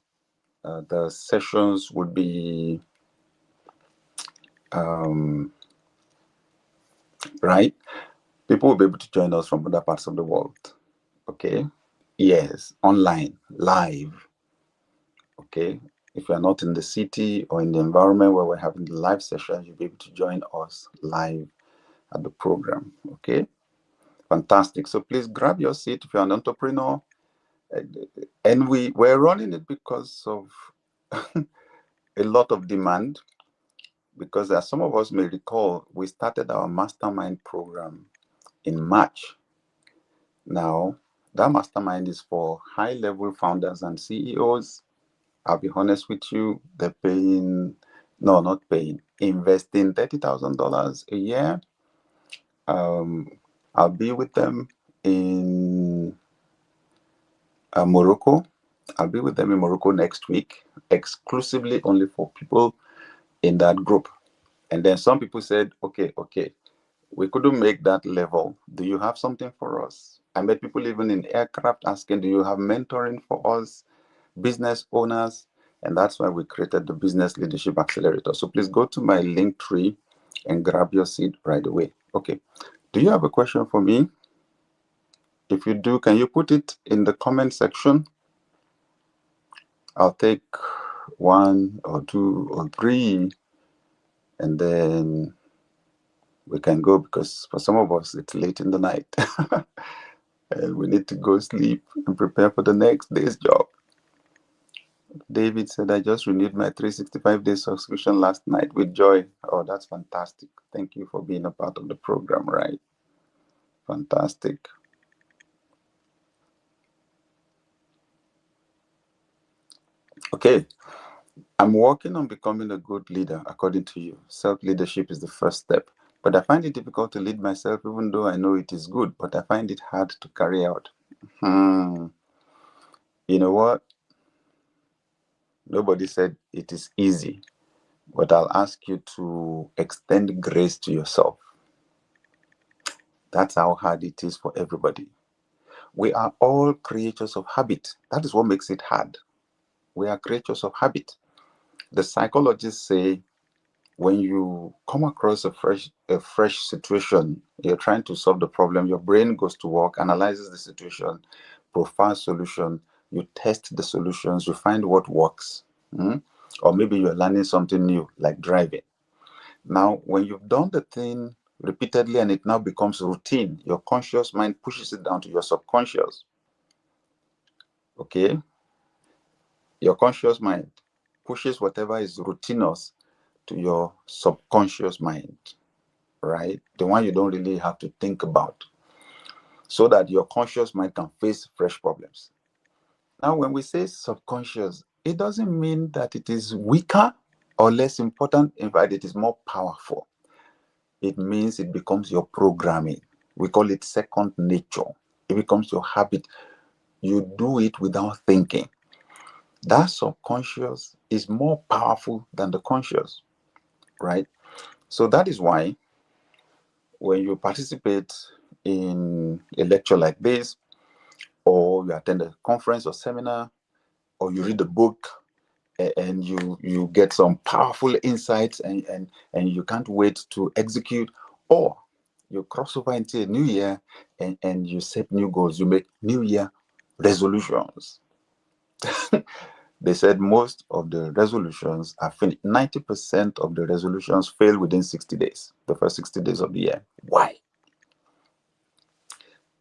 the sessions would be right. People will be able to join us from other parts of the world. Okay. Yes, online, live. Okay. If you're not in the city or in the environment where we're having the live sessions, you'll be able to join us live at the program. Okay. Fantastic. So please grab your seat if you're an entrepreneur. And we're running it because of a lot of demand, because as some of us may recall, we started our mastermind program in March. Now, that mastermind is for high-level founders and CEOs. I'll be honest with you, they're paying, no, not paying, investing $30,000 a year. I'll be with them in Morocco. I'll be with them in Morocco next week, exclusively only for people in that group. And then some people said, okay, we couldn't make that level. Do you have something for us? I met people even in aircraft asking, do you have mentoring for us, business owners? And that's why we created the Business Leadership Accelerator. So please go to my link tree and grab your seat right away. Okay. Do you have a question for me? If you do, can you put it in the comment section? I'll take 1 or 2 or 3, and then we can go, because for some of us, it's late in the night. And we need to go sleep and prepare for the next day's job. David said, I just renewed my 365-day subscription last night with joy. Oh, that's fantastic. Thank you for being a part of the program, right? Fantastic. Okay. I'm working on becoming a good leader, according to you. Self-leadership is the first step. But I find it difficult to lead myself, even though I know it is good, but I find it hard to carry out. You know what? Nobody said it is easy, but I'll ask you to extend grace to yourself. That's how hard it is for everybody. We are all creatures of habit. That is what makes it hard. We are creatures of habit. The psychologists say when you come across a fresh situation, you're trying to solve the problem, your brain goes to work, analyzes the situation, profiles solution, you test the solutions, you find what works. Or maybe you're learning something new, like driving. Now, when you've done the thing repeatedly and it now becomes routine, your conscious mind pushes it down to your subconscious. Okay? Your conscious mind pushes whatever is routinous to your subconscious mind, right? The one you don't really have to think about, so that your conscious mind can face fresh problems. Now, when we say subconscious, it doesn't mean that it is weaker or less important. In fact, it is more powerful. It means it becomes your programming. We call it second nature. It becomes your habit. You do it without thinking. That subconscious is more powerful than the conscious, right? So that is why when you participate in a lecture like this, or you attend a conference or seminar, or you read a book, and you get some powerful insights, and you can't wait to execute, or you cross over into a new year and you set new goals, you make new year resolutions. They said most of the resolutions are finished. 90% of the resolutions fail within 60 days, the first 60 days of the year. Why?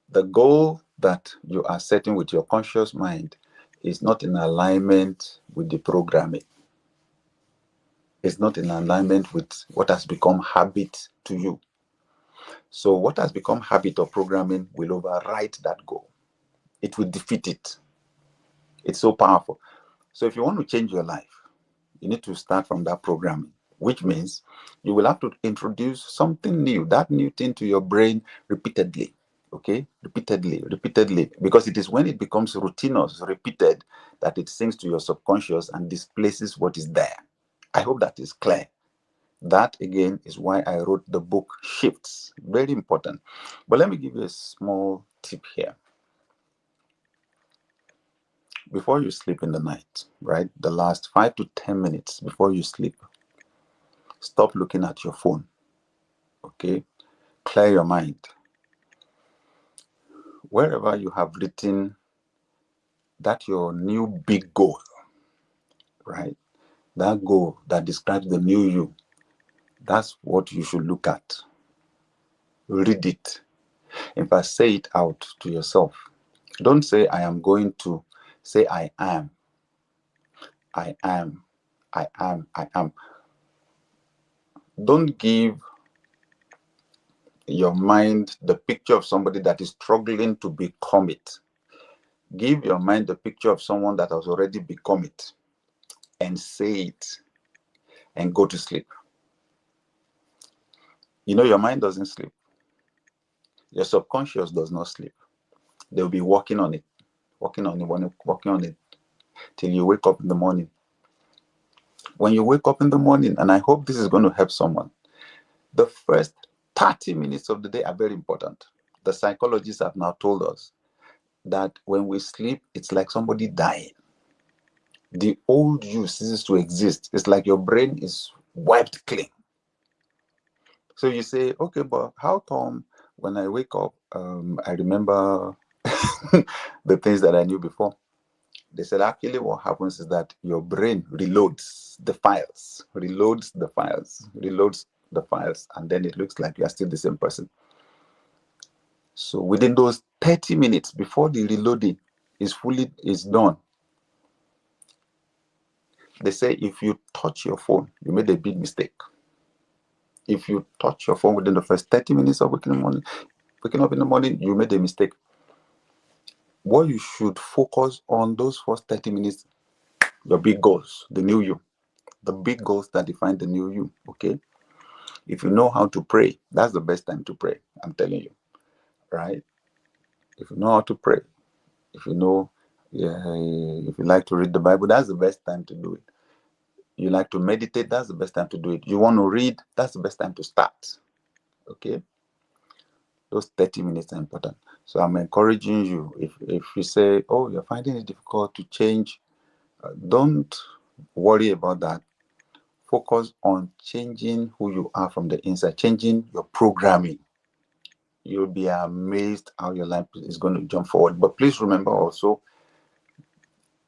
The goal that you are setting with your conscious mind is not in alignment with the programming. It's not in alignment with what has become habit to you. So what has become habit or programming will override that goal. It will defeat it. It's so powerful. So if you want to change your life, you need to start from that programming, which means you will have to introduce something new, that new thing to your brain repeatedly. Okay, repeatedly, because it is when it becomes routinous, repeated, that it sinks to your subconscious and displaces what is there. I hope that is clear. That again is why I wrote the book Shifts. Very important. But let me give you a small tip here. Before you sleep in the night, right, the last 5 to 10 minutes before you sleep, stop looking at your phone. Okay, clear your mind. Wherever you have written that your new big goal, right, that goal that describes the new you, that's what you should look at. Read it. In fact, say it out to yourself. Don't say I am going to, say I am. I am. I am, I am. Don't give your mind the picture of somebody that is struggling to become it. Give your mind the picture of someone that has already become it, and say it and go to sleep. You know, your mind doesn't sleep. Your subconscious does not sleep. They'll be working on it, working on it, working on it till you wake up in the morning. When you wake up in the morning, and I hope this is going to help someone, the first 30 minutes of the day are very important. The psychologists have now told us that when we sleep, it's like somebody dying. The old you ceases to exist. It's like your brain is wiped clean. So you say, okay, but how come when I wake up, I remember the things that I knew before? They said actually what happens is that your brain reloads the files, and then it looks like you are still the same person. So within those 30 minutes before the reloading is done, they say if you touch your phone, you made a big mistake. If you touch your phone within the first 30 minutes of waking up in the morning, you made a mistake. What you should focus on those first 30 minutes, your big goals, the new you, the big goals that define the new you, okay? If you know how to pray, that's the best time to pray, I'm telling you, right? If you know how to pray, if you know, if you like to read the Bible, that's the best time to do it. You like to meditate, that's the best time to do it. You want to read, that's the best time to start, okay? Those 30 minutes are important. So I'm encouraging you, if you say, oh, you're finding it difficult to change, don't worry about that. Focus on changing who you are from the inside, changing your programming. You'll be amazed how your life is going to jump forward. But please remember also,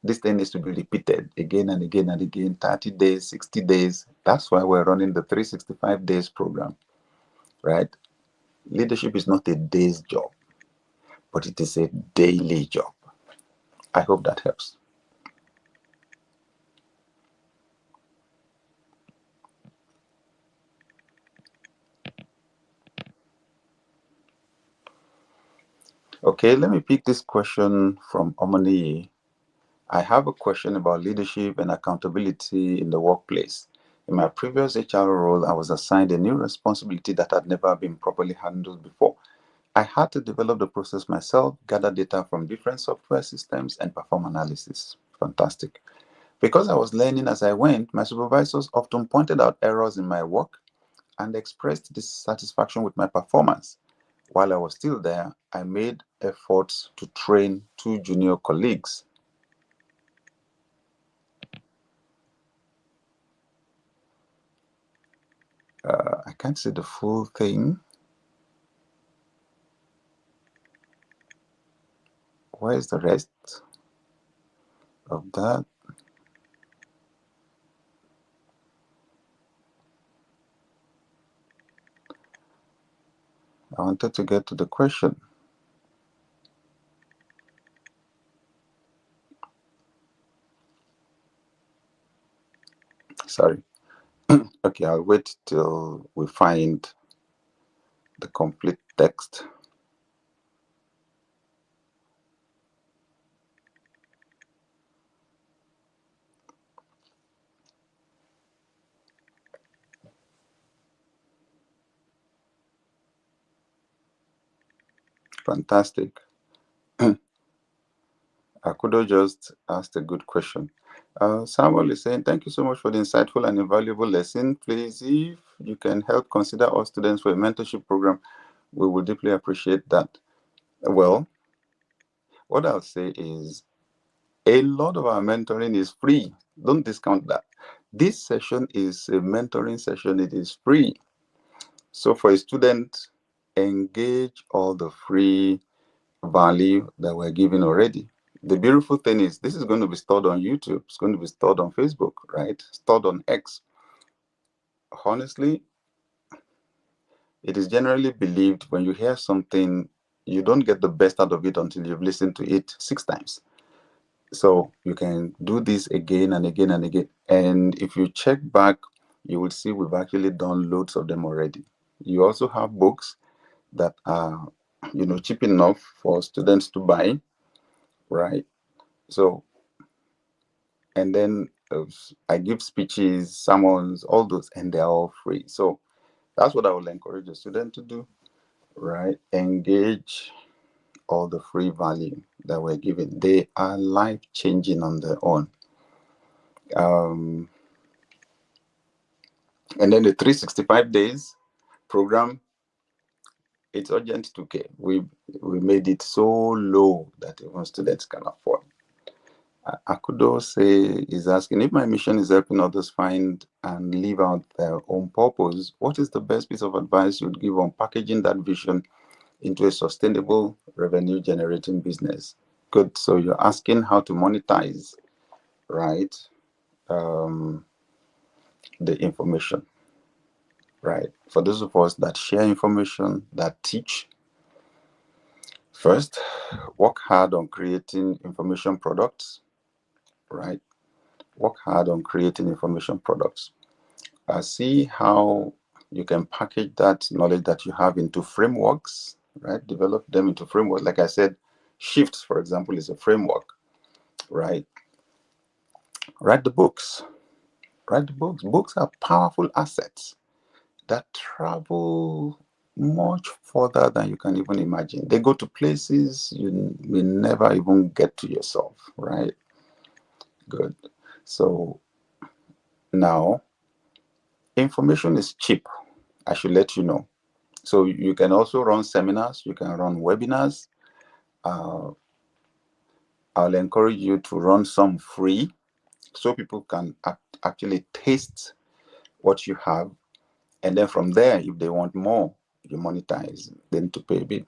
this thing needs to be repeated again and again and again, 30 days, 60 days. That's why we're running the 365 days program, right? Leadership is not a day's job, but it is a daily job. I hope that helps. Okay, let me pick this question from Omani. I have a question about leadership and accountability in the workplace. In my previous HR role, I was assigned a new responsibility that had never been properly handled before. I had to develop the process myself, gather data from different software systems, and perform analysis. Fantastic. Because I was learning as I went, my supervisors often pointed out errors in my work and expressed dissatisfaction with my performance. While I was still there, I made efforts to train 2 junior colleagues. I can't see the full thing. Where is the rest of that? I wanted to get to the question. Sorry. Okay, I'll wait till we find the complete text. Fantastic. Akudo just asked a good question. Samuel is saying, thank you so much for the insightful and invaluable lesson. Please, if you can help consider all students for a mentorship program, we would deeply appreciate that. Well, what I'll say is a lot of our mentoring is free. Don't discount that. This session is a mentoring session. It is free. So for a student, engage all the free value that we're giving already. The beautiful thing is this is going to be stored on YouTube. It's going to be stored on Facebook, right? Stored on X. Honestly, it is generally believed when you hear something, you don't get the best out of it until you've listened to it 6 times. So you can do this again and again and again. And if you check back, you will see we've actually done loads of them already. You also have books that are, cheap enough for students to buy, right? So, and then I give speeches, sermons, all those, and they're all free. So that's what I will encourage the student to do, right? Engage all the free value that we're giving. They are life changing on their own. And then the 365 days program, it's urgent 2K. We made it so low that even students can afford. Akudo is asking, if my mission is helping others find and live out their own purpose, what is the best piece of advice you'd give on packaging that vision into a sustainable revenue generating business? Good. So you're asking how to monetize, right? The information, right? For those of us that share information, that teach, first, work hard on creating information products, right? Work hard on creating information products. See how you can package that knowledge that you have into frameworks, right? Develop them into frameworks. Like I said, Shifts, for example, is a framework, right? Write the books. Write the books. Books are powerful assets that travel much further than you can even imagine. They go to places you may never even get to yourself, right? Good. So now, information is cheap. I should let you know. So you can also run seminars, you can run webinars. I'll encourage you to run some free so people can actually taste what you have. And then from there, if they want more, you monetize, then to pay a bit.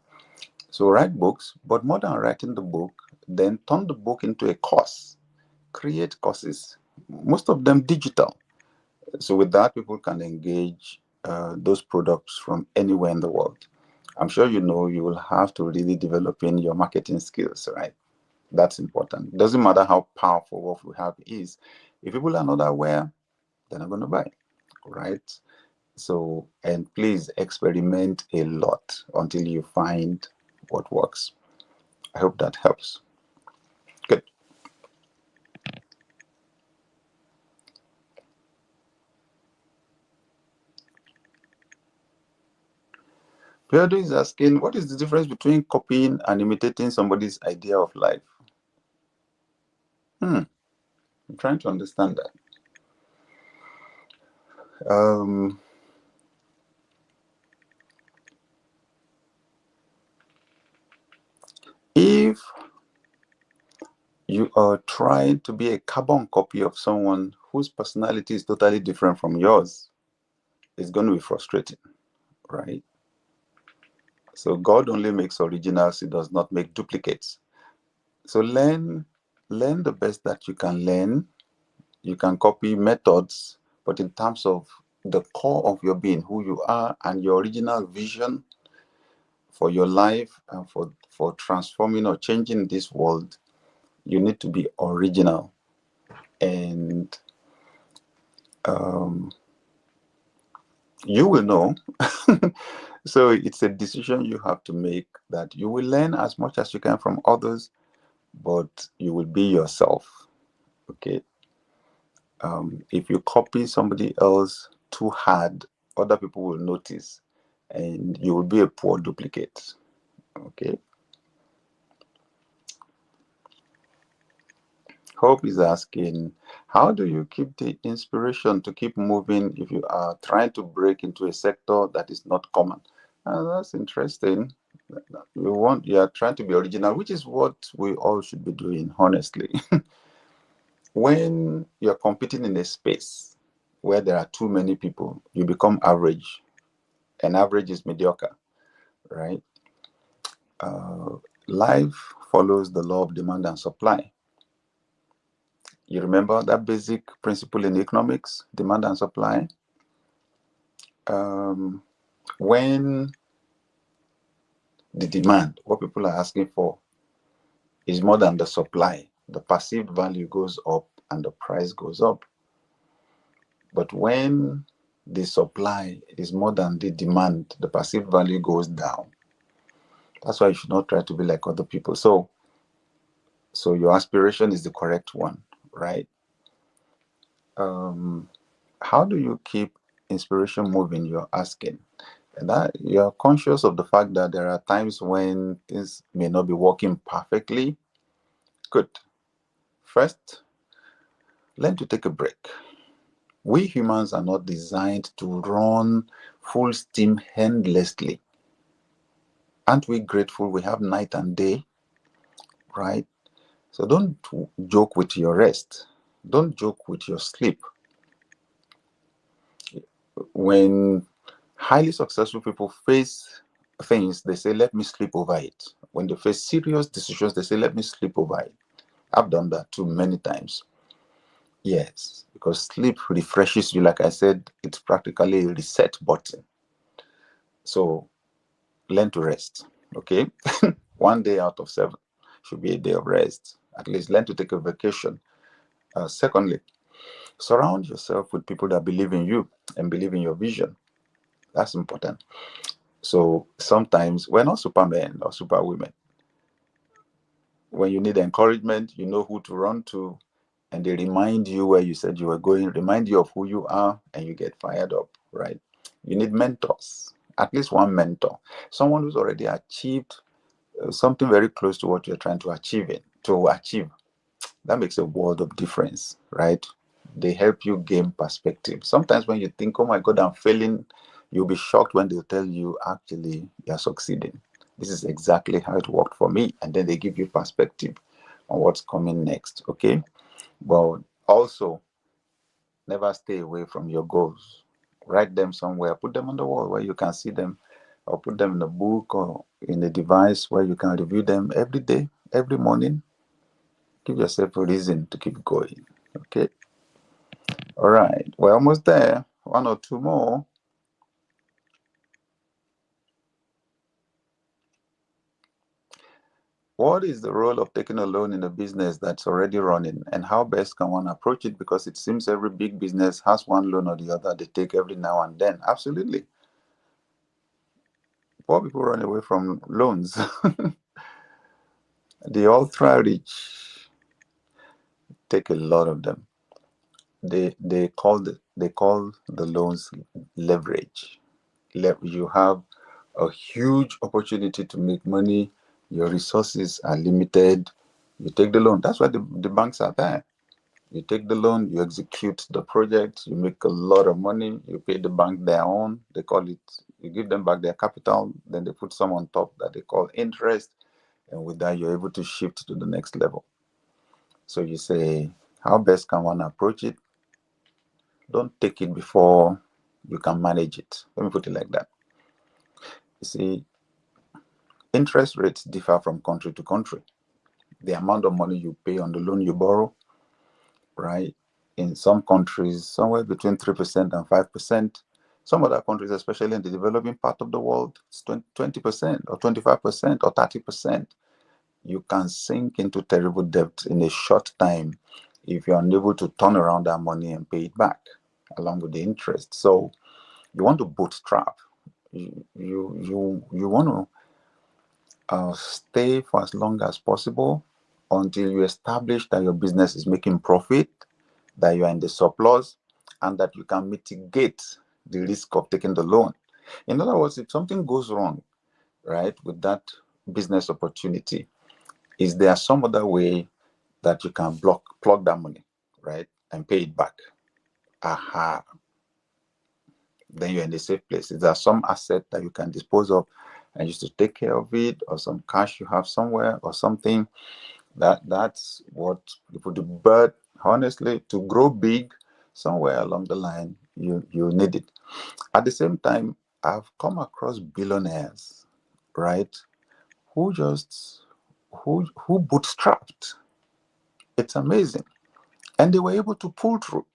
So write books, but more than writing the book, then turn the book into a course. Create courses, most of them digital. So with that, people can engage those products from anywhere in the world. I'm sure you know you will have to really develop in your marketing skills, right? That's important. It doesn't matter how powerful what we have is. If people are not aware, they're not going to buy, right? So, and please experiment a lot until you find what works. I hope that helps. Good. Pedro is asking, what is the difference between copying and imitating somebody's idea of life? I'm trying to understand that. If you are trying to be a carbon copy of someone whose personality is totally different from yours, it's going to be frustrating, right? So God only makes originals, He does not make duplicates. So learn the best that you can learn. You can copy methods, but in terms of the core of your being, who you are, and your original vision for your life and for transforming or changing this world, you need to be original. And you will know. So it's a decision you have to make, that you will learn as much as you can from others, but you will be yourself. Okay. If you copy somebody else too hard, other people will notice and you will be a poor duplicate. Okay. Hope is asking, how do you keep the inspiration to keep moving if you are trying to break into a sector that is not common? That's interesting. You are trying to be original, which is what we all should be doing, honestly. When you're competing in a space where there are too many people, you become average, and average is mediocre, right? Life follows the law of demand and supply. You remember that basic principle in economics, demand and supply? When the demand, what people are asking for, is more than the supply, the perceived value goes up and the price goes up. But when the supply is more than the demand, the perceived value goes down. That's why you should not try to be like other people. So your aspiration is the correct one, right? How do you keep inspiration moving? You're asking. And that you're conscious of the fact that there are times when things may not be working perfectly. Good. First, learn to take a break. We humans are not designed to run full steam endlessly. Aren't we grateful we have night and day, right? So don't joke with your rest. Don't joke with your sleep. When highly successful people face things, they say, let me sleep over it. When they face serious decisions, they say, let me sleep over it. I've done that too many times. Yes, because sleep refreshes you. Like I said, it's practically a reset button. So learn to rest, okay? 1 day out of 7 should be a day of rest. At least learn to take a vacation. Secondly, surround yourself with people that believe in you and believe in your vision. That's important. So sometimes we're not supermen or superwomen. When you need encouragement, you know who to run to, and they remind you where you said you were going, remind you of who you are, and you get fired up, right? You need mentors, at least one mentor, someone who's already achieved something very close to what you're trying to achieve. That makes a world of difference, right? They help you gain perspective. Sometimes when you think, oh my God, I'm failing, you'll be shocked when they'll tell you, actually, you're succeeding. This is exactly how it worked for me. And then they give you perspective on what's coming next, okay? But also, never stay away from your goals. Write them somewhere, put them on the wall where you can see them, or put them in a book or in a device where you can review them every day, every morning. Give yourself a reason to keep going. Okay. All right. We're almost there. One or two more. What is the role of taking a loan in a business that's already running, and how best can one approach it? Because it seems every big business has one loan or the other they take every now and then. Absolutely. Poor people run away from loans. The ultra rich take a lot of them. They call the loans leverage. You have a huge opportunity to make money. Your resources are limited. You take the loan. That's why the banks are there. You take the loan, you execute the project, you make a lot of money, you pay the bank their own, they call it, you give them back their capital, then they put some on top that they call interest, and with that, you're able to shift to the next level. So you say, how best can one approach it? Don't take it before you can manage it. Let me put it like that. You see, interest rates differ from country to country. The amount of money you pay on the loan you borrow, right? In some countries, somewhere between 3% and 5%. Some other countries, especially in the developing part of the world, it's 20% or 25% or 30%. You can sink into terrible debt in a short time if you're unable to turn around that money and pay it back along with the interest. So you want to bootstrap. You want to stay for as long as possible until you establish that your business is making profit, that you are in the surplus, and that you can mitigate the risk of taking the loan. In other words, if something goes wrong, right, with that business opportunity, is there some other way that you can plug that money, right, and pay it back? Aha. Then you're in the safe place. Is there some asset that you can dispose of and just to take care of it, or some cash you have somewhere or something? That's what people do. But honestly, to grow big, somewhere along the line, you need it. At the same time, I've come across billionaires, right, who just who bootstrapped. It's amazing. And they were able to pull through.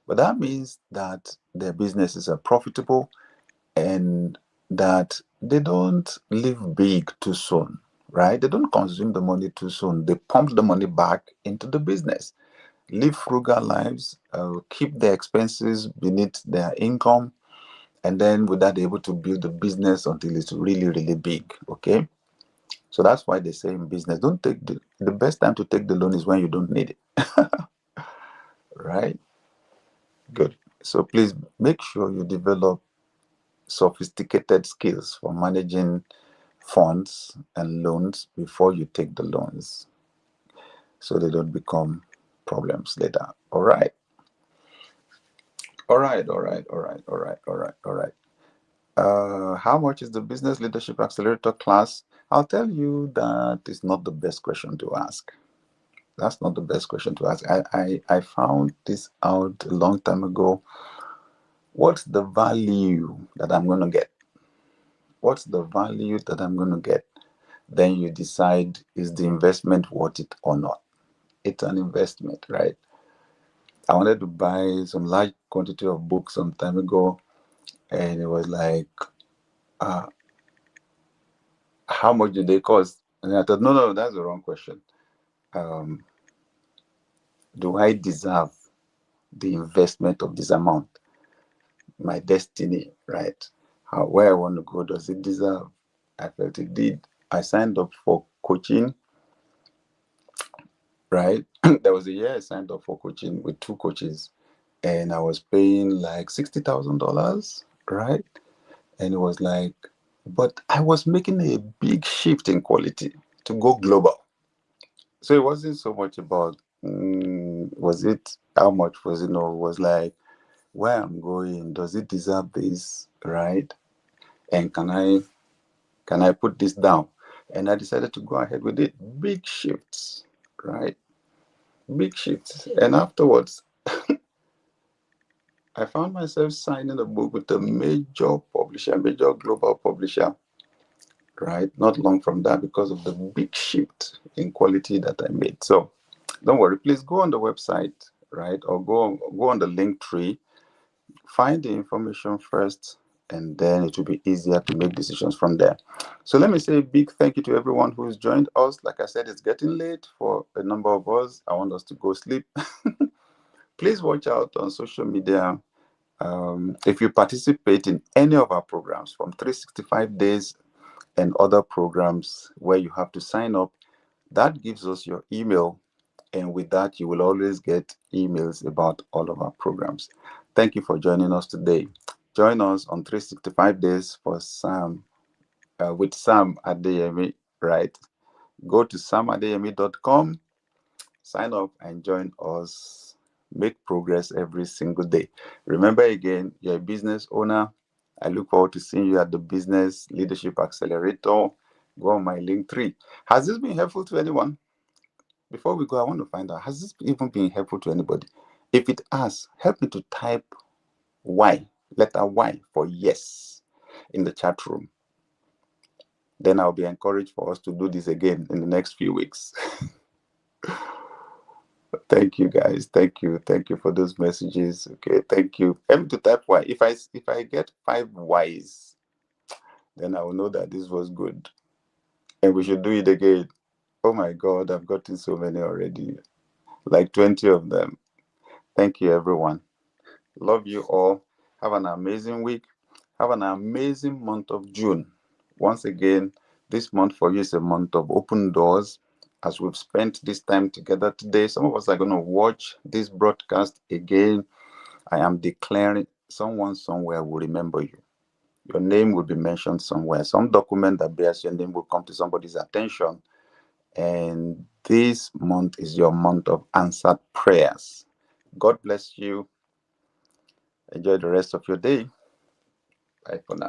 But that means that their businesses are profitable and that they don't live big too soon, right? They don't consume the money too soon. They pump the money back into the business. Live frugal lives, keep their expenses beneath their income, and then with that, they're able to build the business until it's really, really big. Okay. So that's why they say in business, don't take the best time to take the loan is when you don't need it. Right? Good. So please make sure you develop sophisticated skills for managing funds and loans before you take the loans so they don't become problems later. All right. All right. All right. All right. All right. All right. All right. How much is the Business Leadership Accelerator class? I'll tell you that is not the best question to ask. That's not the best question to ask. I found this out a long time ago. What's the value that I'm going to get? What's the value that I'm going to get? Then you decide, is the investment worth it or not? It's an investment, right? I wanted to buy some large quantity of books some time ago, and it was like, uh, how much do they cost? And I thought, no, that's the wrong question. Um, do I deserve the investment of this amount? My destiny, right? Where I want to go, does it deserve? I felt it did. I signed up for coaching, right? There was a year I signed up for coaching with 2 coaches, and I was paying like $60,000, right? And it was like, but I was making a big shift in quality to go global. So it wasn't so much about, was it, how much was it? No, it was like, where I'm going, does it deserve this, right? And can I put this down? And I decided to go ahead with it. Big shifts, right? Big shifts. And afterwards, I found myself signing a book with a major publisher, major global publisher, right? Not long from that because of the big shift in quality that I made. So don't worry, please go on the website, right? Or go on the link tree, find the information first, and then it will be easier to make decisions from there. So let me say a big thank you to everyone who's joined us. Like I said, it's getting late for a number of us. I want us to go sleep. Please watch out on social media. If you participate in any of our programs from 365 days and other programs where you have to sign up, that gives us your email. And with that, you will always get emails about all of our programs. Thank you for joining us today. Join us on 365 Days for Sam with Sam Adeyemi, right? Go to samadeyemi.com, sign up, and join us. Make progress every single day. Remember again, you're a business owner. I look forward to seeing you at the Business Leadership Accelerator. Go on my link tree. Has this been helpful to anyone? Before we go, I want to find out, has this even been helpful to anybody? If it has, help me to type Y, letter Y for yes in the chat room. Then I'll be encouraged for us to do this again in the next few weeks. Thank you, guys. Thank you. Thank you for those messages. Okay, thank you. Help me to type Y. If I get 5 Ys, then I will know that this was good. And we should do it again. Oh my God, I've gotten so many already. Like 20 of them. Thank you, everyone. Love you all. Have an amazing week. Have an amazing month of June. Once again, this month for you is a month of open doors. As we've spent this time together today, some of us are going to watch this broadcast again. I am declaring someone somewhere will remember you. Your name will be mentioned somewhere. Some document that bears your name will come to somebody's attention. And this month is your month of answered prayers. God bless you. Enjoy the rest of your day. Bye for now.